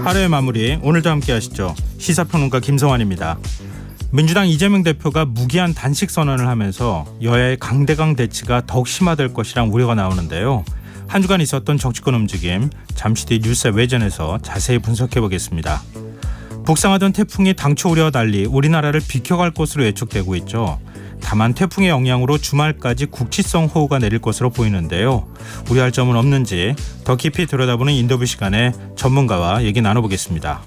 하루의 마무리 오늘도 함께 하시죠. 시사평론가 김성환입니다. 민주당 이재명 대표가 무기한 단식 선언을 하면서 여야의 강대강 대치가 더욱 심화될 것이란 우려가 나오는데요. 한 주간 있었던 정치권 움직임 잠시 뒤 뉴스 외전에서 자세히 분석해 보겠습니다. 북상하던 태풍이 당초 우려와 달리 우리나라를 비켜갈 것으로 예측되고 있죠. 다만 태풍의 영향으로 주말까지 국지성 호우가 내릴 것으로 보이는데요. 우려할 점은 없는지 더 깊이 들여다보는 인터뷰 시간에 전문가와 얘기 나눠보겠습니다.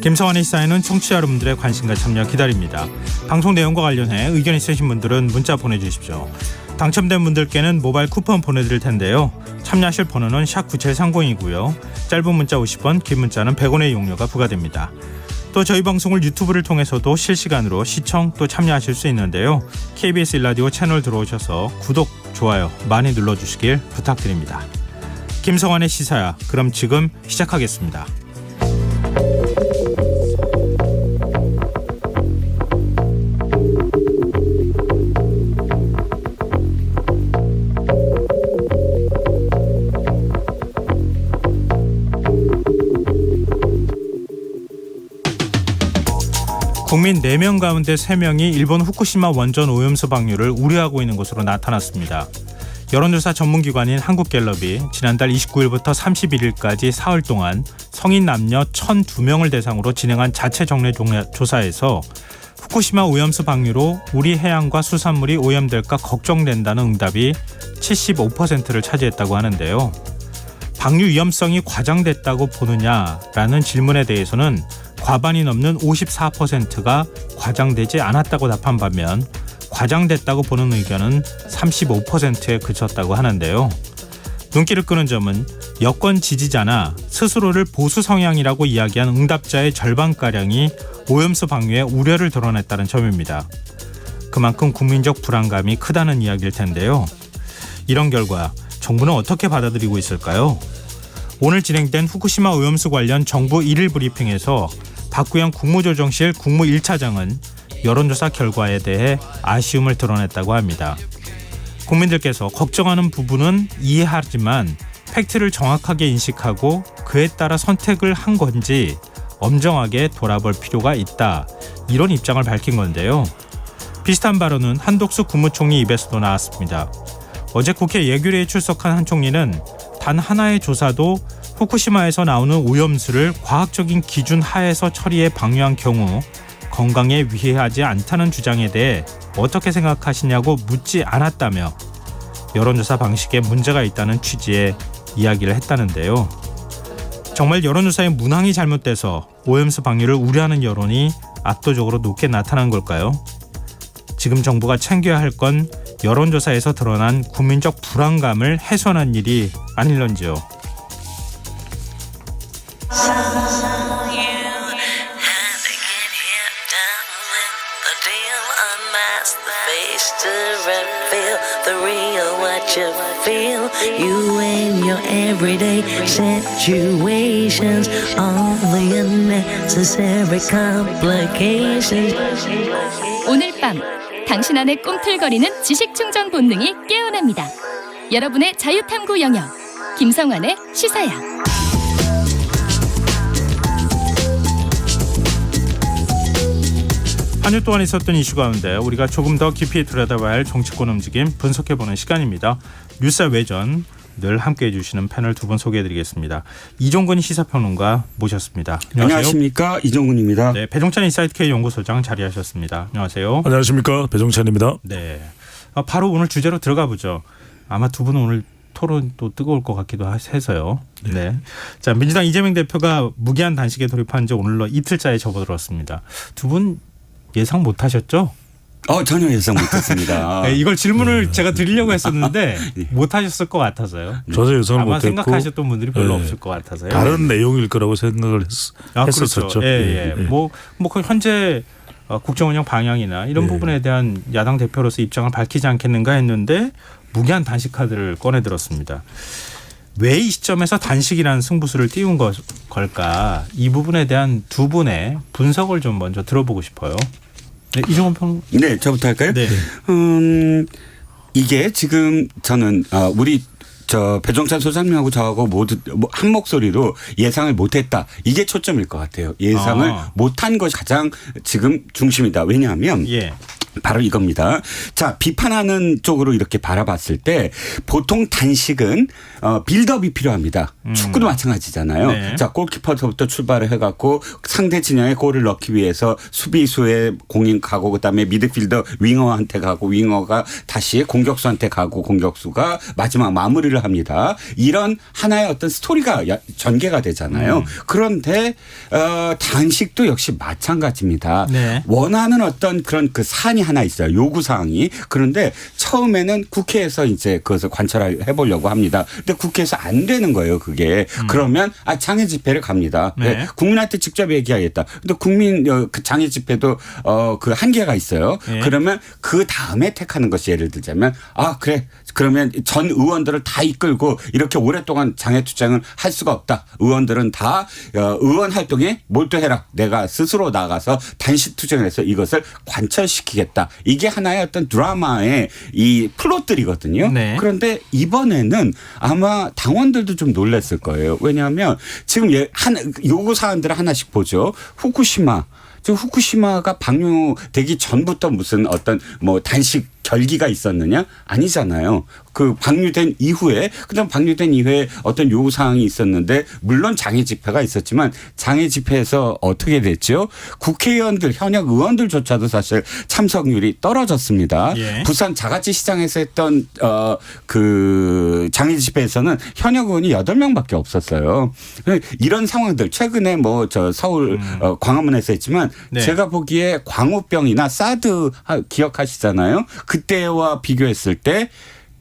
김성환의 시사에는 청취자 여러분들의 관심과 참여 기다립니다. 방송 내용과 관련해 의견 있으신 분들은 문자 보내주십시오. 당첨된 분들께는 모바일 쿠폰 보내드릴 텐데요. 참여하실 번호는 샵9730이고요. 짧은 문자 50원, 긴 문자는 100원의 이용료가 부과됩니다. 또 저희 방송을 유튜브를 통해서도 실시간으로 시청 또 참여하실 수 있는데요. KBS 1라디오 채널 들어오셔서 구독, 좋아요 많이 눌러주시길 부탁드립니다. 김성환의 시사야, 그럼 지금 시작하겠습니다. 국민 4명 가운데 3명이 일본 후쿠시마 원전 오염수 방류를 우려하고 있는 것으로 나타났습니다. 여론조사 전문기관인 한국갤럽이 지난달 29일부터 31일까지 사흘 동안 성인 남녀 1,002명을 대상으로 진행한 자체 정례 조사에서 후쿠시마 오염수 방류로 우리 해양과 수산물이 오염될까 걱정된다는 응답이 75%를 차지했다고 하는데요. 방류 위험성이 과장됐다고 보느냐라는 질문에 대해서는 과반이 넘는 54%가 과장되지 않았다고 답한 반면 과장됐다고 보는 의견은 35%에 그쳤다고 하는데요. 눈길을 끄는 점은 여권 지지자나 스스로를 보수 성향이라고 이야기한 응답자의 절반가량이 오염수 방류에 우려를 드러냈다는 점입니다. 그만큼 국민적 불안감이 크다는 이야기일 텐데요. 이런 결과 정부는 어떻게 받아들이고 있을까요? 오늘 진행된 후쿠시마 오염수 관련 정부 1일 브리핑에서 박구영 국무조정실 국무 1차장은 여론조사 결과에 대해 아쉬움을 드러냈다고 합니다. 국민들께서 걱정하는 부분은 이해하지만 팩트를 정확하게 인식하고 그에 따라 선택을 한 건지 엄정하게 돌아볼 필요가 있다. 이런 입장을 밝힌 건데요. 비슷한 발언은 한독수 국무총리 입에서도 나왔습니다. 어제 국회 예결위에 출석한 한 총리는 단 하나의 조사도 후쿠시마에서 나오는 오염수를 과학적인 기준 하에서 처리해 방류한 경우 건강에 위해하지 않다는 주장에 대해 어떻게 생각하시냐고 묻지 않았다며 여론조사 방식에 문제가 있다는 취지의 이야기를 했다는데요. 정말 여론조사의 문항이 잘못돼서 오염수 방류를 우려하는 여론이 압도적으로 높게 나타난 걸까요? 지금 정부가 챙겨야 할 건 여론조사에서 드러난 국민적 불안감을 해소하는 일이 아닐런지요. You and your everyday situations, all the unnecessary complications. 오늘 밤 당신 안에 꿈틀거리는 지식 충전 본능이 깨어납니다. 여러분의 자유탐구 영역 김성환의 시사야. 한 주 동안 있었던 이슈 가운데 우리가 조금 더 깊이 들여다봐야 할 정치권 움직임 분석해보는 시간입니다. 뉴스 외전 늘 함께해 주시는 패널 두 분 소개해드리겠습니다. 이종근 시사평론가 모셨습니다. 안녕하십니까, 이종근입니다. 네, 배종찬 인사이트K 연구소장 자리하셨습니다. 안녕하세요. 안녕하십니까, 배종찬입니다. 네, 바로 오늘 주제로 들어가 보죠. 아마 두 분은 오늘 토론 또 뜨거울 것 같기도 해서요. 네. 자, 민주당 이재명 대표가 무기한 단식에 돌입한 지 오늘로 이틀째에 접어들었습니다. 두 분 예상 못하셨죠? 전혀 예상 못했습니다. 네, 이걸 질문을 제가 드리려고 했었는데 못하셨을 것 같아서요. 저도 예상을 아마 못했고 생각하셨던 분들이 별로 없을 것 같아서요. 다른 내용일 거라고 생각을 했었죠. 그렇죠. 예. 뭐 현재 국정 운영 방향이나 이런 부분에 대한 야당 대표로서 입장을 밝히지 않겠는가 했는데 무기한 단식 카드를 꺼내 들었습니다. 왜 이 시점에서 단식이라는 승부수를 띄운 걸까? 이 부분에 대한 두 분의 분석을 좀 먼저 들어보고 싶어요. 네, 이종원 평. 네, 저부터 할까요? 네. 이게 지금 저는 우리 배종찬 소장님하고 저하고 모두 한 목소리로 예상을 못했다. 이게 초점일 것 같아요. 예상을 못한 것이 가장 지금 중심이다. 왜냐하면 예. 바로 이겁니다. 자, 비판하는 쪽으로 이렇게 바라봤을 때 보통 단식은 빌드업이 필요합니다. 축구도 마찬가지잖아요. 네. 자, 골키퍼서부터 출발을 해갖고 상대 진영에 골을 넣기 위해서 수비수에 공인 가고 그다음에 미드필더 윙어한테 가고 윙어가 다시 공격수한테 가고 공격수가 마지막 마무리를 합니다. 이런 하나의 어떤 스토리가 전개가 되잖아요. 그런데 단식도 역시 마찬가지입니다. 네. 원하는 어떤 그런 그 사안이 하나 있어요. 요구사항이. 그런데 처음에는 국회에서 이제 그것을 관철해 보려고 합니다. 근데 국회에서 안 되는 거예요. 그게. 그러면 장애 집회를 갑니다. 네. 국민한테 직접 얘기하겠다. 근데 국민 그 장애 집회도 그 한계가 있어요. 네. 그러면 그 다음에 택하는 것이 예를 들자면 그래. 그러면 전 의원들을 다 이끌고 이렇게 오랫동안 장애 투쟁을 할 수가 없다. 의원들은 다 의원 활동에 몰두해라. 내가 스스로 나가서 단식 투쟁을 해서 이것을 관철시키겠다. 이게 하나의 어떤 드라마의 이 플롯들이거든요. 네. 그런데 이번에는 아마 당원들도 좀 놀랐을 거예요. 왜냐하면 지금 요구 사안들을 하나씩 보죠. 후쿠시마. 지금 후쿠시마가 방류되기 전부터 무슨 어떤 뭐 단식 결기가 있었느냐? 아니잖아요. 그 방류된 이후에 그다음 방류된 이후에 어떤 요구 사항이 있었는데 물론 장애 집회가 있었지만 장애 집회에서 어떻게 됐죠? 국회의원들 현역 의원들조차도 사실 참석률이 떨어졌습니다. 예. 부산 자가치 시장에서 했던 그 장애 집회에서는 현역 의원이 8명밖에 없었어요. 이런 상황들 최근에 뭐 서울 광화문에서 했지만 네. 제가 보기에 광우병이나 사드 기억하시잖아요. 그때와 비교했을 때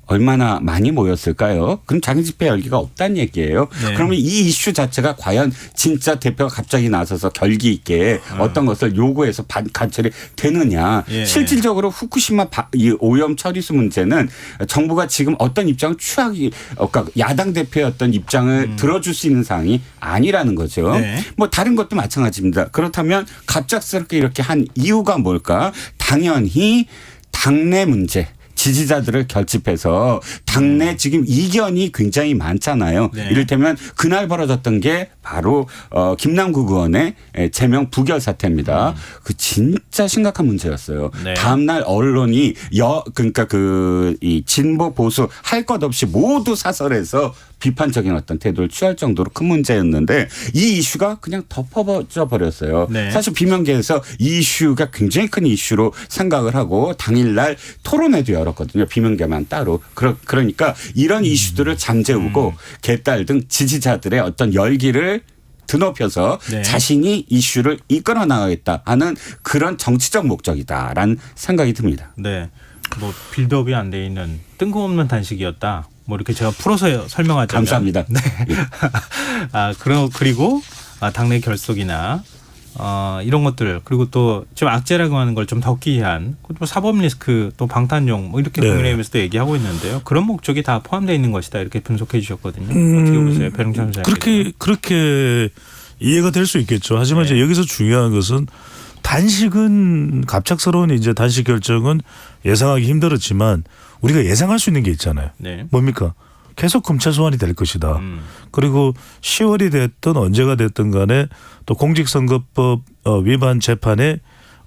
얼마나 많이 모였을까요? 그럼 장애 집회 열기가 없다는 얘기예요. 네. 그러면 이 이슈 자체가 과연 진짜 대표가 갑자기 나서서 결기 있게 어떤 것을 요구해서 관철이 되느냐. 예. 실질적으로 후쿠시마 이 오염 처리수 문제는 정부가 지금 어떤 입장을 그러니까 야당 대표의 어떤 입장을 들어줄 수 있는 사항이 아니라는 거죠. 네. 뭐 다른 것도 마찬가지입니다. 그렇다면 갑작스럽게 이렇게 한 이유가 뭘까? 당연히 당내 문제. 지지자들을 결집해서 당내 지금 이견이 굉장히 많잖아요. 네. 이를테면 그날 벌어졌던 게 바로 김남국 의원의 제명 부결 사태입니다. 그 진짜 심각한 문제였어요. 네. 다음 다음날 언론이 그러니까 이 진보 보수 할 것 없이 모두 사설해서 비판적인 어떤 태도를 취할 정도로 큰 문제였는데 이 이슈가 그냥 덮어져 버렸어요. 네. 사실 비명계에서 이 이슈가 굉장히 큰 이슈로 생각을 하고 당일날 토론회도 열었거든요. 비명계만 따로. 그러니까 이런 이슈들을 잠재우고 개딸 등 지지자들의 어떤 열기를 드높여서 네. 자신이 이슈를 이끌어 나가겠다 하는 그런 정치적 목적이다라는 생각이 듭니다. 네. 뭐 빌드업이 안 돼 있는 뜬금없는 단식이었다. 뭐 이렇게 제가 풀어서 설명하자면 감사합니다. 네. 그리고 당내 결속이나 이런 것들 그리고 또 좀 악재라고 하는 걸 좀 덮기 위한 또 사법 리스크 또 방탄용 뭐 이렇게 네. 국민의힘에서도 얘기하고 있는데요. 그런 목적이 다 포함되어 있는 것이다 이렇게 분석해 주셨거든요. 어떻게 보세요, 배롱찬 소장님? 그렇게 이해가 될 수 있겠죠. 하지만 네. 이제 여기서 중요한 것은 단식은 갑작스러운 이제 단식 결정은 예상하기 힘들었지만 우리가 예상할 수 있는 게 있잖아요. 네. 뭡니까? 계속 검찰 소환이 될 것이다. 그리고 10월이 됐든 언제가 됐든 간에 또 공직선거법 위반 재판에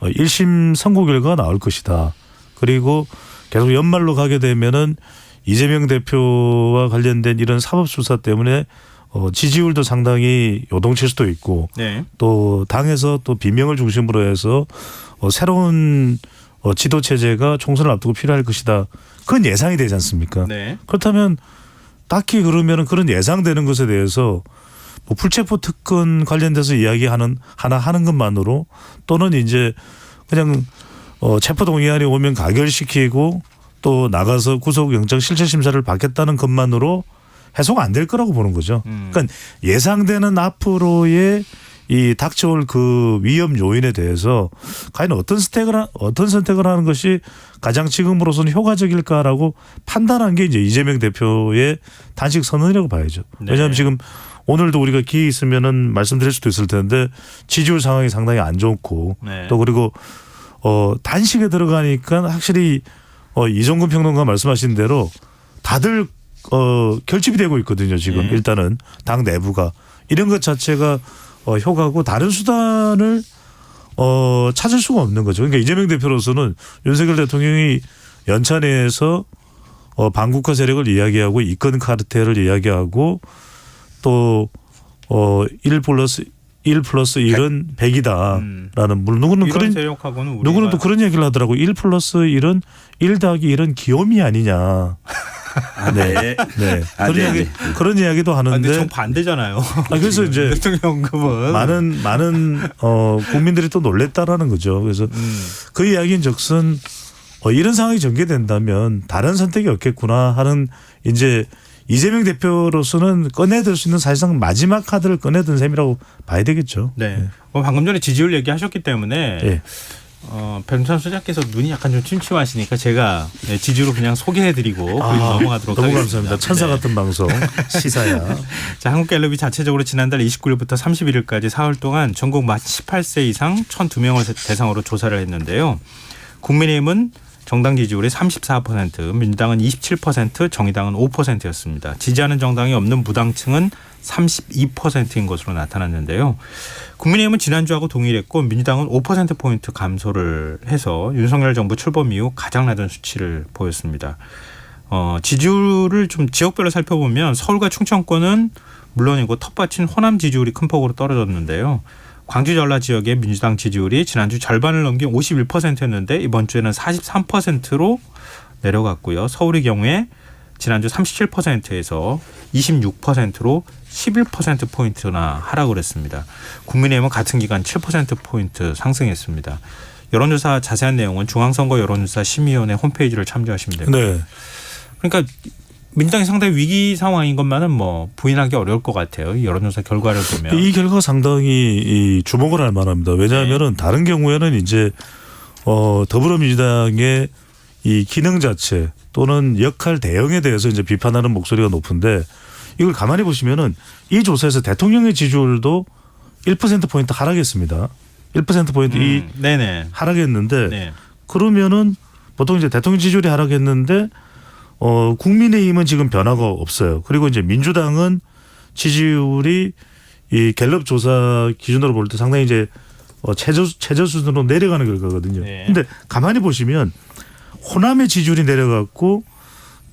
1심 선고 결과가 나올 것이다. 그리고 계속 연말로 가게 되면은 이재명 대표와 관련된 이런 사법수사 때문에 지지율도 상당히 요동칠 수도 있고 네. 또 당에서 또 비명을 중심으로 해서 새로운 지도 체제가 총선을 앞두고 필요할 것이다. 그건 예상이 되지 않습니까? 네. 그렇다면 딱히 그러면은 그런 예상되는 것에 대해서 뭐 불체포 특권 관련돼서 이야기하는 하나 하는 것만으로 또는 이제 그냥 체포 동의안이 오면 가결시키고 또 나가서 구속영장 실체 심사를 받겠다는 것만으로 해소가 안 될 거라고 보는 거죠. 그러니까 예상되는 앞으로의 이 닥쳐올 그 위험 요인에 대해서 과연 어떤 선택을 하는 것이 가장 지금으로서는 효과적일까라고 판단한 게 이제 이재명 대표의 단식 선언이라고 봐야죠. 네. 왜냐하면 지금 오늘도 우리가 기회 있으면은 말씀드릴 수도 있을 텐데 지지율 상황이 상당히 안 좋고 네. 또 그리고 단식에 들어가니까 확실히 이종근 평론가 말씀하신 대로 다들 결집이 되고 있거든요. 지금 네. 일단은 당 내부가 이런 것 자체가 효과고 다른 수단을 찾을 수가 없는 거죠. 그러니까 이재명 대표로서는 윤석열 대통령이 연차 내에서 반국가 세력을 이야기하고 이권 카르텔을 이야기하고 또 1+1은 100이다라는 물론 누구는 이런 그런 세력하고는 우리가 누구는 또 그런 얘기를 하더라고. 1+1은 1 더하기 1은 귀요미 아니냐. 네. 네. 그런 이야기도 근데 하는데 정 반대잖아요. 그래서 이제 대통령급은 많은 국민들이 또 놀랬다라는 거죠. 그래서 그 이야기인즉슨 이런 상황이 전개된다면 다른 선택이 없겠구나 하는 이제 이재명 대표로서는 꺼내들 수 있는 사실상 마지막 카드를 꺼내든 셈이라고 봐야 되겠죠. 네. 방금 전에 지지율 얘기하셨기 때문에 네. 변찬 소장께서 눈이 약간 좀 침침하시니까 제가 지지율을 그냥 소개해드리고 넘어가도록 너무 하겠습니다. 감사합니다. 천사 네. 같은 방송 시사야. 자, 한국갤럽이 자체적으로 지난달 29일부터 31일까지 사흘 동안 전국 만 18세 이상 1,002명을 대상으로 조사를 했는데요. 국민의힘은 정당 지지율이 34%, 민주당은 27%, 정의당은 5%였습니다. 지지하는 정당이 없는 무당층은 32%인 것으로 나타났는데요. 국민의힘은 지난주하고 동일했고 민주당은 5%포인트 감소를 해서 윤석열 정부 출범 이후 가장 낮은 수치를 보였습니다. 지지율을 좀 지역별로 살펴보면 서울과 충청권은 물론이고 텃밭인 호남 지지율이 큰 폭으로 떨어졌는데요. 광주 전라 지역의 민주당 지지율이 지난주 절반을 넘긴 51%였는데 이번 주에는 43%로 내려갔고요. 서울의 경우에 지난주 37%에서 26%로 11%포인트나 하락을 했습니다. 국민의힘은 같은 기간 7%포인트 상승했습니다. 여론조사 자세한 내용은 중앙선거 여론조사 심의위원회 홈페이지를 참조하시면 됩니다. 네. 그러니까 민주당이 상당히 위기 상황인 것만은 뭐 부인하기 어려울 것 같아요. 이 여론조사 결과를 보면. 이 결과가 상당히 주목을 할 만합니다. 왜냐하면은 다른 경우에는 이제 더불어민주당의 이 기능 자체 또는 역할 대응에 대해서 이제 비판하는 목소리가 높은데 이걸 가만히 보시면은 이 조사에서 대통령의 지지율도 1%포인트 하락했습니다. 1%포인트 네네. 하락했는데 네. 그러면은 보통 이제 대통령 지지율이 하락했는데 국민의힘은 지금 변화가 없어요. 그리고 이제 민주당은 지지율이 이 갤럽 조사 기준으로 볼 때 상당히 이제 최저 수준으로 내려가는 결과거든요. 네. 근데 가만히 보시면 호남의 지지율이 내려갔고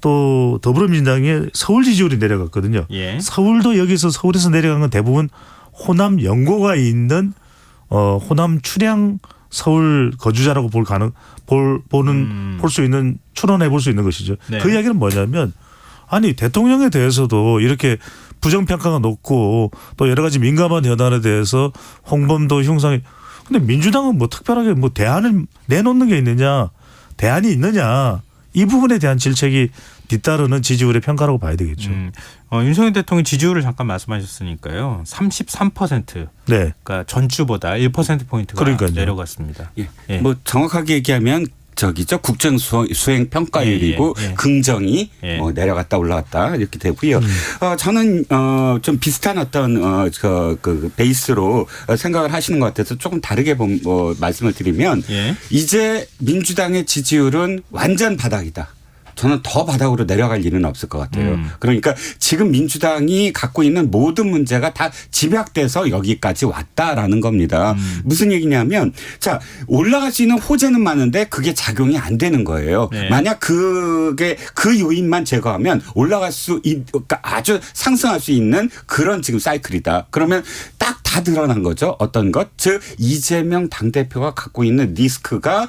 또 더불어민주당의 서울 지지율이 내려갔거든요. 예. 서울도 서울에서 내려간 건 대부분 호남 연고가 있는 호남 출향 서울 거주자라고 볼 수 있는 추론해 볼 수 있는 것이죠. 네. 그 이야기는 뭐냐면 아니 대통령에 대해서도 이렇게 부정평가가 높고 또 여러 가지 민감한 현안에 대해서 홍범도 흉상이 근데 민주당은 뭐 특별하게 뭐 대안을 내놓는 게 있느냐 대안이 있느냐 이 부분에 대한 질책이 뒤따르는 지지율의 평가라고 봐야 되겠죠. 윤석열 대통령 지지율을 잠깐 말씀하셨으니까요. 33%. 네. 그러니까 전주보다 1%포인트가 그러니까요. 내려갔습니다. 예. 예. 뭐 정확하게 얘기하면 저기죠 국정 수행 평가율이고 예. 긍정이 예. 내려갔다 올라갔다 이렇게 되고요. 저는 좀 비슷한 어떤 그 베이스로 생각을 하시는 것 같아서 조금 다르게 말씀을 드리면 예. 이제 민주당의 지지율은 완전 바닥이다. 저는 더 바닥으로 내려갈 일은 없을 것 같아요. 그러니까 지금 민주당이 갖고 있는 모든 문제가 다 집약돼서 여기까지 왔다라는 겁니다. 무슨 얘기냐면 자 올라갈 수 있는 호재는 많은데 그게 작용이 안 되는 거예요. 네. 만약 그게 그 요인만 제거하면 올라갈 수 그러니까 아주 상승할 수 있는 그런 지금 사이클이다. 그러면 딱 다 드러난 거죠. 어떤 것? 즉 이재명 당대표가 갖고 있는 리스크가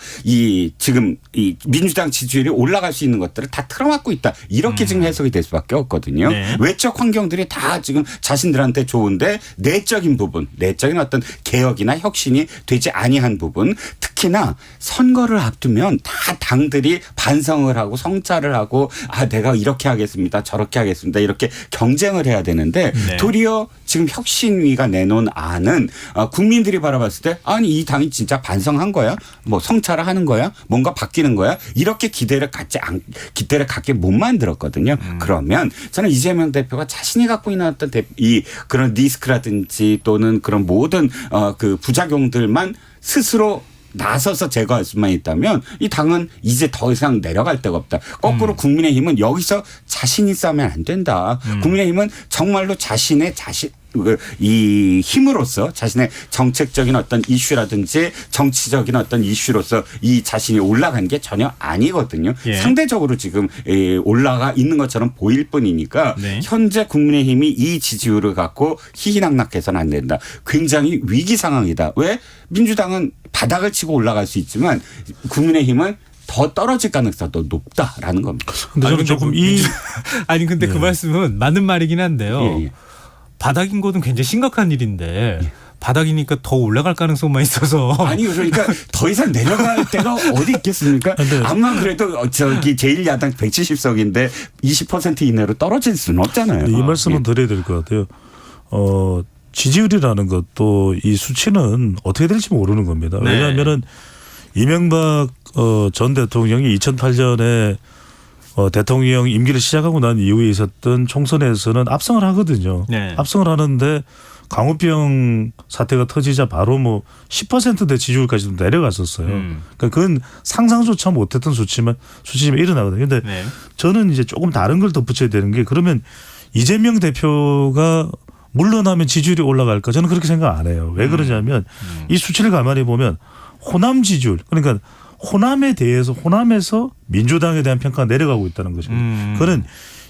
지금 이 민주당 지지율이 올라갈 수 있는 것들을 다 틀어막고 있다. 이렇게 지금 해석이 될 수밖에 없거든요. 네. 외적 환경들이 다 지금 자신들한테 좋은데 내적인 부분, 내적인 어떤 개혁이나 혁신이 되지 아니한 부분, 특히나 선거를 앞두면 다 당들이 반성을 하고 성찰을 하고 내가 이렇게 하겠습니다. 저렇게 하겠습니다. 이렇게 경쟁을 해야 되는데 네. 도리어 지금 혁신위가 내놓은 안은 국민들이 바라봤을 때 아니 이 당이 진짜 반성한 거야? 뭐 성찰을 하는 거야? 뭔가 바뀌는 거야? 이렇게 기대를 갖게 못 만들었거든요. 그러면 저는 이재명 대표가 자신이 갖고 있는 어떤 그런 리스크라든지 또는 그런 모든 그 부작용들만 스스로 나서서 제거할 수만 있다면 이 당은 이제 더 이상 내려갈 데가 없다. 거꾸로 국민의힘은 여기서 자신이 싸면 안 된다. 국민의힘은 정말로 이 힘으로서 자신의 정책적인 어떤 이슈라든지 정치적인 어떤 이슈로서 이 자신이 올라간 게 전혀 아니거든요. 예. 상대적으로 지금 올라가 있는 것처럼 보일 뿐이니까 네. 현재 국민의힘이 이 지지율을 갖고 희희낙낙해서는 안 된다. 굉장히 위기 상황이다. 왜? 민주당은 바닥을 치고 올라갈 수 있지만 국민의힘은 더 떨어질 가능성이 더 높다라는 겁니다. 근데 저는 조금 아니 근데 그 말씀은 맞는 말이긴 한데요. 예, 예. 바닥인 것은 굉장히 심각한 일인데 바닥이니까 더 올라갈 가능성만 있어서 아니 그러니까 더 이상 내려갈 데가 어디 있겠습니까? 아마 그래도 저기 제1야당 170석인데 20% 이내로 떨어질 수는 없잖아요. 이 말씀은 드려야 될 것 같아요. 지지율이라는 것도 이 수치는 어떻게 될지 모르는 겁니다. 네. 왜냐하면은 이명박 전 대통령이 2008년에 대통령 임기를 시작하고 난 이후에 있었던 총선에서는 압승을 하거든요. 네. 압승을 하는데 광우병 사태가 터지자 바로 뭐 10%대 지지율까지도 내려갔었어요. 그러니까 그건 상상조차 못했던 수치지만 일어나거든요. 그런데 네. 저는 이제 조금 다른 걸 덧붙여야 되는 게 그러면 이재명 대표가 물러나면 지지율이 올라갈까? 저는 그렇게 생각 안 해요. 왜 그러냐면 이 수치를 가만히 보면 호남 지지율 그러니까 호남에 대해서 호남에서 민주당에 대한 평가가 내려가고 있다는 것입니다. 그거는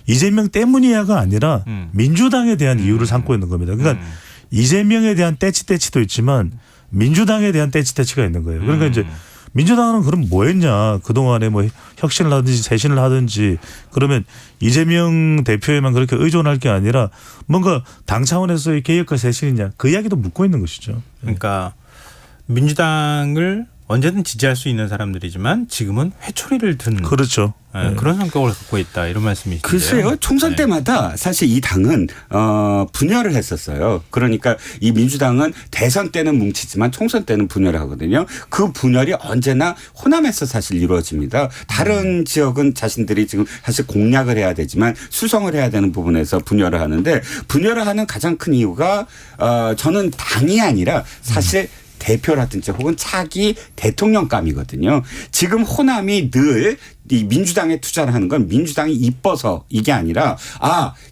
이재명 때문이야가 아니라 민주당에 대한 이유를 삼고 있는 겁니다. 그러니까 이재명에 대한 떼치도 있지만 민주당에 대한 떼치가 있는 거예요. 그러니까 이제 민주당은 그럼 뭐 했냐. 그동안에 뭐 혁신을 하든지 쇄신을 하든지 그러면 이재명 대표에만 그렇게 의존할 게 아니라 뭔가 당 차원에서의 개혁과 쇄신이냐. 그 이야기도 묻고 있는 것이죠. 그러니까 민주당을 언제든 지지할 수 있는 사람들이지만 지금은 회초리를 든 그렇죠. 네. 그런 성격을 갖고 있다 이런 말씀이신데요. 글쎄요. 총선 때마다 사실 이 당은 분열을 했었어요. 그러니까 이 민주당은 대선 때는 뭉치지만 총선 때는 분열을 하거든요. 그 분열이 언제나 호남에서 사실 이루어집니다. 다른 지역은 자신들이 지금 사실 공략을 해야 되지만 수성을 해야 되는 부분에서 분열을 하는데 분열을 하는 가장 큰 이유가 저는 당이 아니라 사실 대표라든지 혹은 차기 대통령감이거든요. 지금 호남이 늘 이 민주당에 투자를 하는 건 민주당이 이뻐서 이게 아니라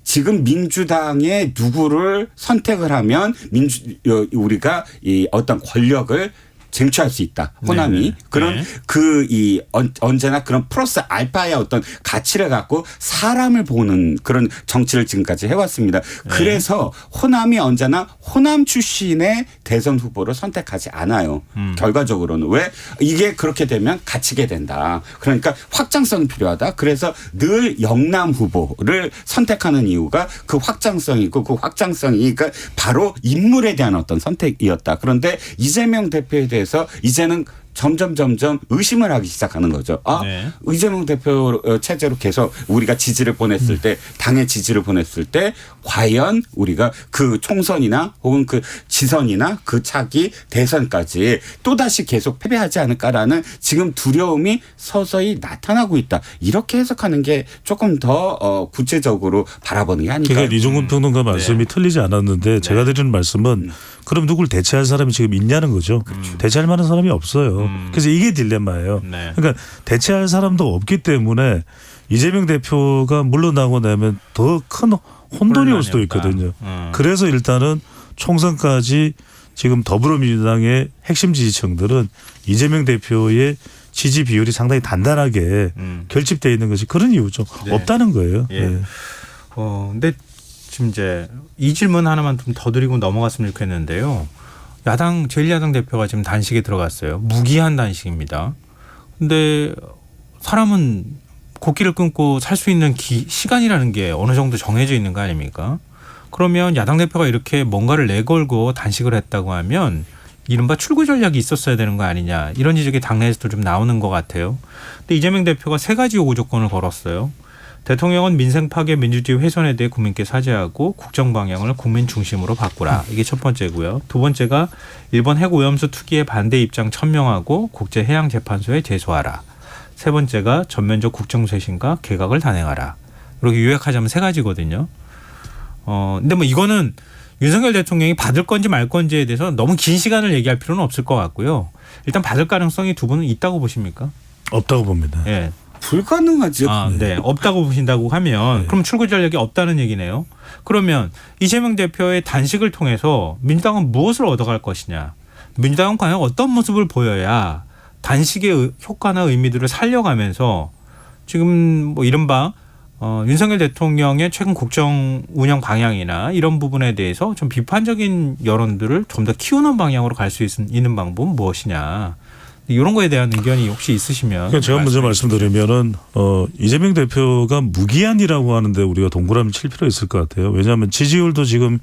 지금 민주당에 누구를 선택을 하면 우리가 이 어떤 권력을 쟁취할 수 있다. 호남이 네네. 그런 네. 언제나 그런 플러스 알파의 어떤 가치를 갖고 사람을 보는 그런 정치를 지금까지 해왔습니다. 그래서 호남이 언제나 호남 출신의 대선 후보를 선택하지 않아요. 결과적으로는 왜 이게 그렇게 되면 갇히게 된다. 그러니까 확장성이 필요하다. 그래서 늘 영남 후보를 선택하는 이유가 그 확장성이고 그 확장성이 그러니까 바로 인물에 대한 어떤 선택이었다. 그런데 이재명 대표에 대해서 이제는 점점 의심을 하기 시작하는 거죠. 네. 이재명 대표 체제로 계속 우리가 지지를 보냈을 때 당의 지지를 보냈을 때 과연 우리가 그 총선이나 혹은 그 지선이나 그 차기 대선까지 또다시 계속 패배하지 않을까라는 지금 두려움이 서서히 나타나고 있다. 이렇게 해석하는 게 조금 더 구체적으로 바라보는 게 아닐까. 그러니까 이종근 평론가 말씀이 틀리지 않았는데 제가 드리는 말씀은 그럼 누굴 대체할 사람이 지금 있냐는 거죠. 대체할 만한 사람이 없어요. 그래서 이게 딜레마예요. 네. 그러니까 대체할 사람도 없기 때문에 이재명 대표가 물러나고 나면 더 큰 혼돈이 올 수도 있거든요. 그래서 일단은 총선까지 지금 더불어민주당의 핵심 지지층들은 이재명 대표의 지지 비율이 상당히 단단하게 결집되어 있는 것이 그런 이유죠. 네. 없다는 거예요. 예. 네. 근데 지금 이제 이 질문 하나만 좀 더 드리고 넘어갔으면 좋겠는데요. 제1야당 대표가 지금 단식에 들어갔어요. 무기한 단식입니다. 근데 사람은 곡기를 끊고 살 수 있는 시간이라는 게 어느 정도 정해져 있는 거 아닙니까? 그러면 야당 대표가 이렇게 뭔가를 내걸고 단식을 했다고 하면 이른바 출구 전략이 있었어야 되는 거 아니냐. 이런 지적이 당내에서도 좀 나오는 것 같아요. 근데 이재명 대표가 3가지 요구 조건을 걸었어요. 대통령은 민생 파괴 민주주의 훼손에 대해 국민께 사죄하고 국정 방향을 국민 중심으로 바꾸라. 이게 첫 번째고요. 두 번째가 일본 핵 오염수 투기에 반대 입장 천명하고 국제해양재판소에 제소하라. 세 번째가 전면적 국정 쇄신과 개각을 단행하라. 이렇게 요약하자면 3가지거든요. 근데 뭐 이거는 윤석열 대통령이 받을 건지 말 건지에 대해서 너무 긴 시간을 얘기할 필요는 없을 것 같고요. 일단 받을 가능성이 두 분은 있다고 보십니까? 없다고 봅니다. 예. 불가능하죠. 네. 없다고 보신다고 하면 그럼 출구 전략이 없다는 얘기네요. 그러면 이재명 대표의 단식을 통해서 민주당은 무엇을 얻어갈 것이냐. 민주당은 과연 어떤 모습을 보여야 단식의 효과나 의미들을 살려가면서 지금 뭐 이른바 윤석열 대통령의 최근 국정 운영 방향이나 이런 부분에 대해서 좀 비판적인 여론들을 좀 더 키우는 방향으로 갈 수 있는 방법은 무엇이냐. 이런 거에 대한 의견이 혹시 있으시면. 그러니까 제가 먼저 말씀드리면은 이재명 대표가 무기한이라고 하는데 우리가 동그라미 칠 필요 있을 것 같아요. 왜냐하면 지지율도 지금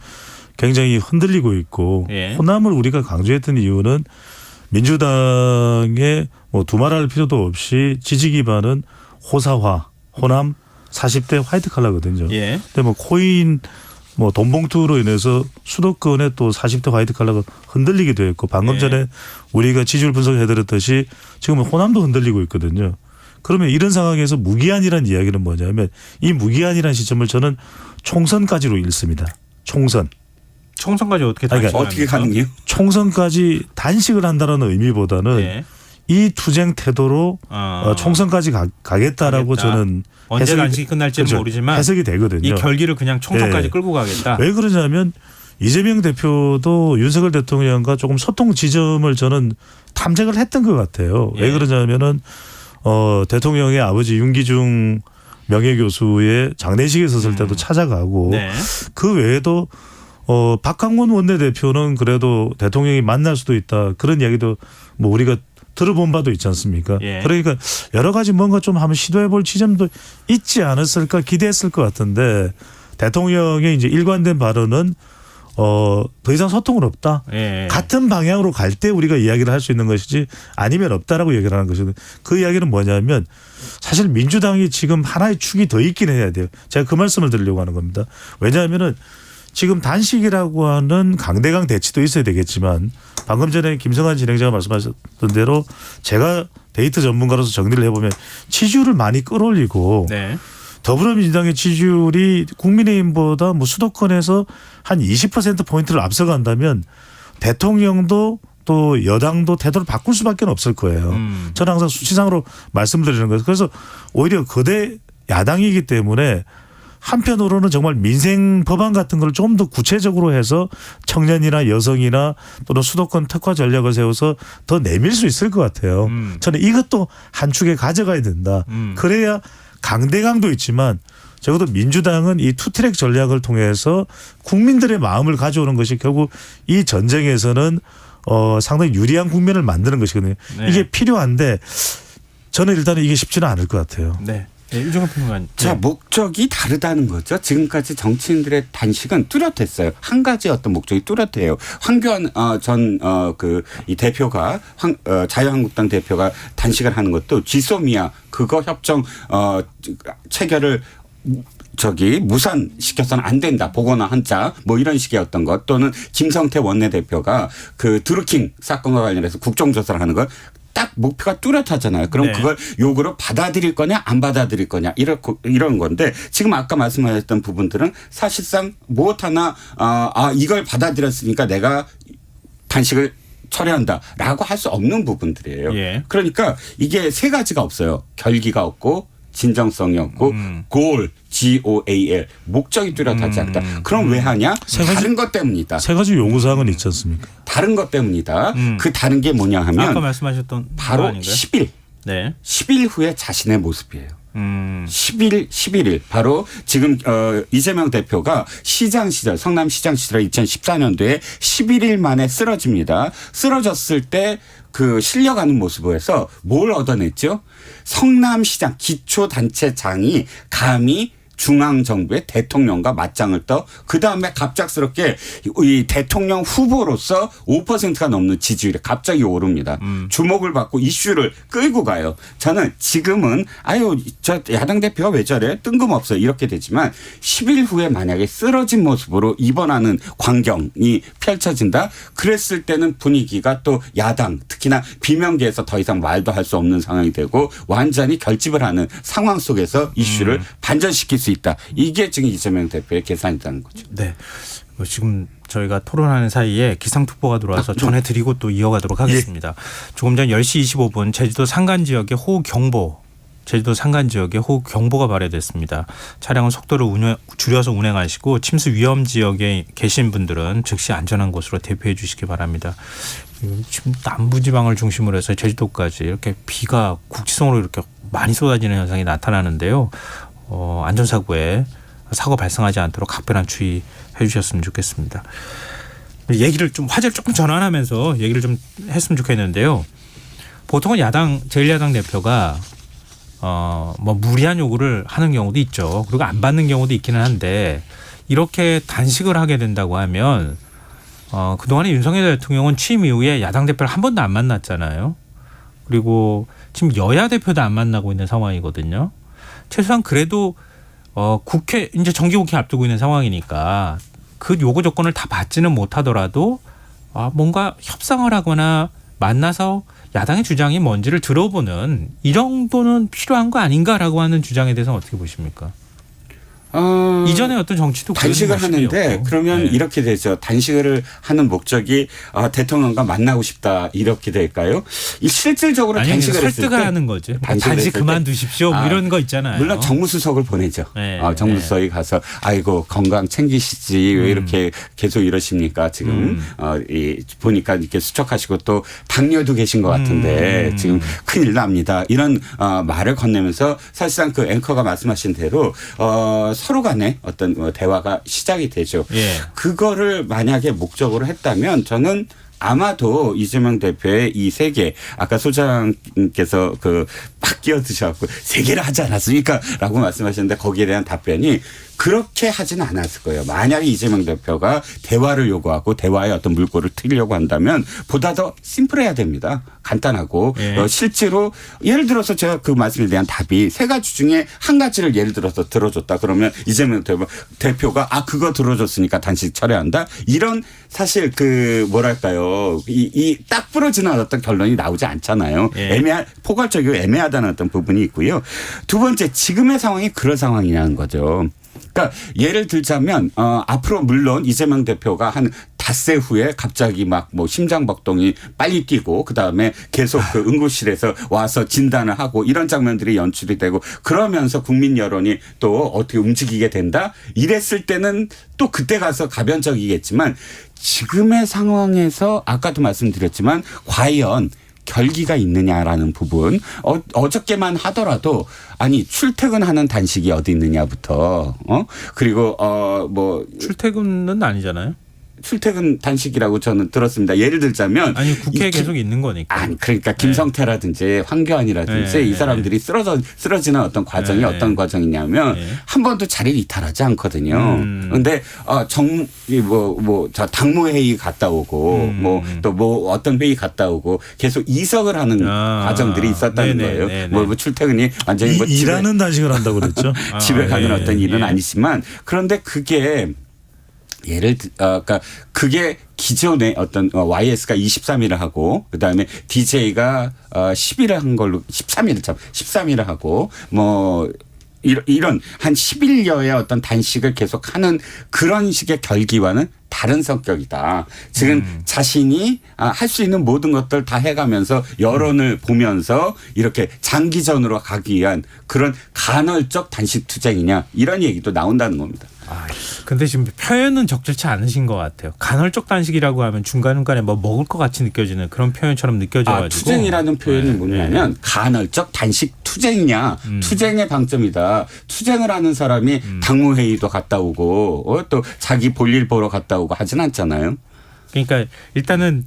굉장히 흔들리고 있고 예. 호남을 우리가 강조했던 이유는 민주당에 뭐 두말할 필요도 없이 지지 기반은 호사화, 호남 40대 화이트 칼라거든요. 예. 근데 뭐 코인 뭐 돈봉투로 인해서 수도권에 또 40대 화이트 칼라가 흔들리기도 했고 방금 예. 전에 우리가 지지율 분석해드렸듯이 지금은 호남도 흔들리고 있거든요. 그러면 이런 상황에서 무기한이라는 이야기는 뭐냐면 이 무기한이라는 시점을 저는 총선까지로 읽습니다. 총선. 총선까지 어떻게 그러니까 단식을 어떻게 합니까? 가능해요? 총선까지 단식을 한다는 의미보다는 예. 이 투쟁 태도로 총선까지 가겠다라고 가겠다. 저는 언제 단식이 끝날지는 그렇죠. 모르지만 해석이 되거든요. 이 결기를 그냥 총선까지 예. 끌고 가겠다. 왜 그러냐면 이재명 대표도 윤석열 대통령과 조금 소통 지점을 저는 탐색을 했던 것 같아요. 예. 왜 그러냐면은 대통령의 아버지 윤기중 명예교수의 장례식에 섰을 때도 찾아가고 네. 그 외에도 박항원 원내대표는 그래도 대통령이 만날 수도 있다 그런 이야기도 뭐 우리가 들어본 바도 있지 않습니까? 예. 그러니까 여러 가지 뭔가 좀 한번 시도해 볼 지점도 있지 않았을까 기대했을 것 같은데 대통령의 이제 일관된 발언은 더 이상 소통은 없다. 예. 같은 방향으로 갈 때 우리가 이야기를 할 수 있는 것이지 아니면 없다라고 얘기를 하는 것이거든요. 그 이야기는 뭐냐면 사실 민주당이 지금 하나의 축이 더 있긴 해야 돼요. 제가 그 말씀을 드리려고 하는 겁니다. 왜냐하면은 지금 단식이라고 하는 강대강 대치도 있어야 되겠지만 방금 전에 김성환 진행자가 말씀하셨던 대로 제가 데이터 전문가로서 정리를 해보면 지지율을 많이 끌어올리고 네. 더불어민주당의 지지율이 국민의힘보다 뭐 수도권에서 한 20%포인트를 앞서간다면 대통령도 또 여당도 태도를 바꿀 수밖에 없을 거예요. 저는 항상 수치상으로 말씀드리는 거예요. 그래서 오히려 거대 야당이기 때문에 한편으로는 정말 민생 법안 같은 걸 좀 더 구체적으로 해서 청년이나 여성이나 또는 수도권 특화 전략을 세워서 더 내밀 수 있을 것 같아요. 저는 이것도 한 축에 가져가야 된다. 그래야 강대강도 있지만 적어도 민주당은 이 투트랙 전략을 통해서 국민들의 마음을 가져오는 것이 결국 이 전쟁에서는 상당히 유리한 국면을 만드는 것이거든요. 네. 이게 필요한데 저는 일단은 이게 쉽지는 않을 것 같아요. 네. 네. 이종현 평론가님. 자, 목적이 다르다는 거죠. 지금까지 정치인들의 단식은 뚜렷했어요. 한 가지 어떤 목적이 뚜렷해요. 황교안 이 대표가 자유한국당 대표가 단식을 하는 것도 지소미아 그거 협정 체결을 무산시켜서는 안 된다. 보거나 한자 뭐 이런 식의 어떤 것 또는 김성태 원내대표가 그 드루킹 사건과 관련해서 국정조사를 하는 것 딱 목표가 뚜렷하잖아요. 그럼 네. 그걸 요구로 받아들일 거냐 안 받아들일 거냐 이런 건데 지금 아까 말씀하셨던 부분들은 사실상 무엇 하나 이걸 받아들였으니까 내가 단식을 처리한다라고 할 수 없는 부분들이에요. 예. 그러니까 이게 세 가지가 없어요. 결기가 없고 진정성이 없고 goal, GOAL 목적이 뚜렷하지 않다. 그럼 왜 하냐? 다른 것 때문이다. 세 가지 요구사항은 있지 않습니까? 다른 것 때문이다. 그 다른 게 뭐냐 아까 하면 말씀하셨던 바로 거 아닌가요? 10일. 네. 10일 후에 자신의 모습이에요. 11일 바로 지금 이재명 대표가 시장 시절 성남시장 시절 2014년도에 11일 만에 쓰러집니다. 쓰러졌을 때 그 실려가는 모습에서 뭘 얻어냈죠? 성남시장 기초단체장이 감히 중앙정부의 대통령과 맞짱을 떠 그다음에 갑작스럽게 이 대통령 후보로서 5%가 넘는 지지율이 갑자기 오릅니다. 주목을 받고 이슈를 끌고 가요. 저는 지금은 저 야당 대표가 왜 저래? 뜬금없어요. 이렇게 되지만 10일 후에 만약에 쓰러진 모습으로 입원하는 광경이 펼쳐진다. 그랬을 때는 분위기가 또 야당 특히나 비명계에서 더 이상 말도 할 수 없는 상황이 되고 완전히 결집을 하는 상황 속에서 이슈를 반전시킬 수 있다. 이게 지금 이재명 대표의 계산이라는 거죠. 네. 지금 저희가 토론하는 사이에 기상특보가 들어와서 전해드리고 또 이어가도록 하겠습니다. 조금 전 10시 25분 제주도 산간 지역에 호우경보, 제주도 산간 지역에 호우경보가 발효됐습니다. 차량은 속도를 줄여서 운행하시고 침수 위험 지역에 계신 분들은 즉시 안전한 곳으로 대피해 주시기 바랍니다. 지금 남부지방을 중심으로 해서 제주도까지 이렇게 비가 국지성으로 이렇게 많이 쏟아지는 현상이 나타나는데요. 안전사고에 사고 발생하지 않도록 각별한 주의해 주셨으면 좋겠습니다. 얘기를 좀 화제를 조금 전환하면서 얘기를 좀 했으면 좋겠는데요. 보통은 제1야당 대표가 뭐 무리한 요구를 하는 경우도 있죠. 그리고 안 받는 경우도 있기는 한데 이렇게 단식을 하게 된다고 하면 그동안에 윤석열 대통령은 취임 이후에 야당 대표를 한 번도 안 만났잖아요. 그리고 지금 여야 대표도 안 만나고 있는 상황이거든요. 최소한 그래도 국회 이제 정기국회 앞두고 있는 상황이니까 그 요구 조건을 다 받지는 못하더라도 뭔가 협상을 하거나 만나서 야당의 주장이 뭔지를 들어보는 이 정도는 필요한 거 아닌가라고 하는 주장에 대해서는 어떻게 보십니까? 이전에 어떤 정치도 단식을 하는데 그러면 네. 이렇게 되죠. 단식을 하는 목적이 대통령과 만나고 싶다 이렇게 될까요? 실질적으로 아니, 단식을 했을 설득을 때 하는 거죠. 단식을 단식 했을 때 그만두십시오. 뭐 이런 거 있잖아요. 물론 정무수석을 보내죠. 네, 정무수석이 가서 아이고 건강 챙기시지 왜 이렇게 계속 이러십니까? 지금 보니까 이렇게 수척하시고 또 당뇨도 계신 것 같은데 지금 큰일 납니다. 이런 말을 건네면서 사실상 그 앵커가 말씀하신 대로 서로 간에 어떤 대화가 시작이 되죠. 예. 그거를 만약에 목적으로 했다면 저는 아마도 이재명 대표의 이 세 개 아까 소장님께서 막 끼어드셔갖고 세 개를 하지 않았습니까? 라고 말씀하셨는데 거기에 대한 답변이 그렇게 하지는 않았을 거예요. 만약에 이재명 대표가 대화를 요구하고 대화의 어떤 물꼬를 트려고 한다면 보다 더 심플해야 됩니다. 간단하고 예. 실제로 예를 들어서 제가 그 말씀에 대한 답이 세 가지 중에 한 가지를 예를 들어서 들어줬다 그러면 이재명 대표가 그거 들어줬으니까 단식 철회한다 이런 사실 뭐랄까요 이 딱 부러지는 어떤 결론이 나오지 않잖아요. 예. 포괄적이고 애매하다는 어떤 부분이 있고요. 두 번째 지금의 상황이 그런 상황이냐는 거죠. 그러니까 예를 들자면 앞으로 물론 이재명 대표가 한 닷새 후에 갑자기 막 심장박동이 빨리 뛰고 그다음에 계속 응급실에서 와서 진단을 하고 이런 장면들이 연출이 되고 그러면서 국민 여론이 또 어떻게 움직이게 된다 이랬을 때는 또 그때 가서 가변적이겠지만 지금의 상황에서 아까도 말씀드렸지만 과연 결기가 있느냐라는 부분 어저께만 하더라도 아니 출퇴근하는 단식이 어디 있느냐부터 그리고 출퇴근은 아니잖아요. 출퇴근 단식이라고 저는 들었습니다. 예를 들자면 아니 국회에 계속 있는 거니까. 아니 그러니까 김성태라든지 황교안이라든지 이 사람들이 쓰러지는 어떤 과정이 어떤 과정이냐면 한 번도 자리를 이탈하지 않거든요. 그런데 당무회의 갔다 오고 또 어떤 회의 갔다 오고 계속 이석을 하는 과정들이 있었다는 거예요. 뭐 출퇴근이 완전히 일하는 단식을 한다고 그랬죠. 집에 가는 어떤 일은 아니지만 그런데 그게 그러니까 그게 기존에 어떤 YS가 23일을 하고 그다음에 DJ가 10일을 한 걸로 13일을 하고 이런 한 10일여의 어떤 단식을 계속하는 그런 식의 결기와는 다른 성격이다. 지금 자신이 할 수 있는 모든 것들 다 해가면서 여론을 보면서 이렇게 장기전으로 가기 위한 그런 간헐적 단식 투쟁이냐 이런 얘기도 나온다는 겁니다. 근데 지금 표현은 적절치 않으신 것 같아요. 간헐적 단식이라고 하면 중간중간에 먹을 것 같이 느껴지는 그런 표현처럼 느껴져가지고. 투쟁이라는 표현이 뭐냐면 간헐적 단식 투쟁이냐. 투쟁의 방점이다. 투쟁을 하는 사람이 당무회의도 갔다 오고 또 자기 볼일 보러 갔다 오고 하진 않잖아요. 그러니까 일단은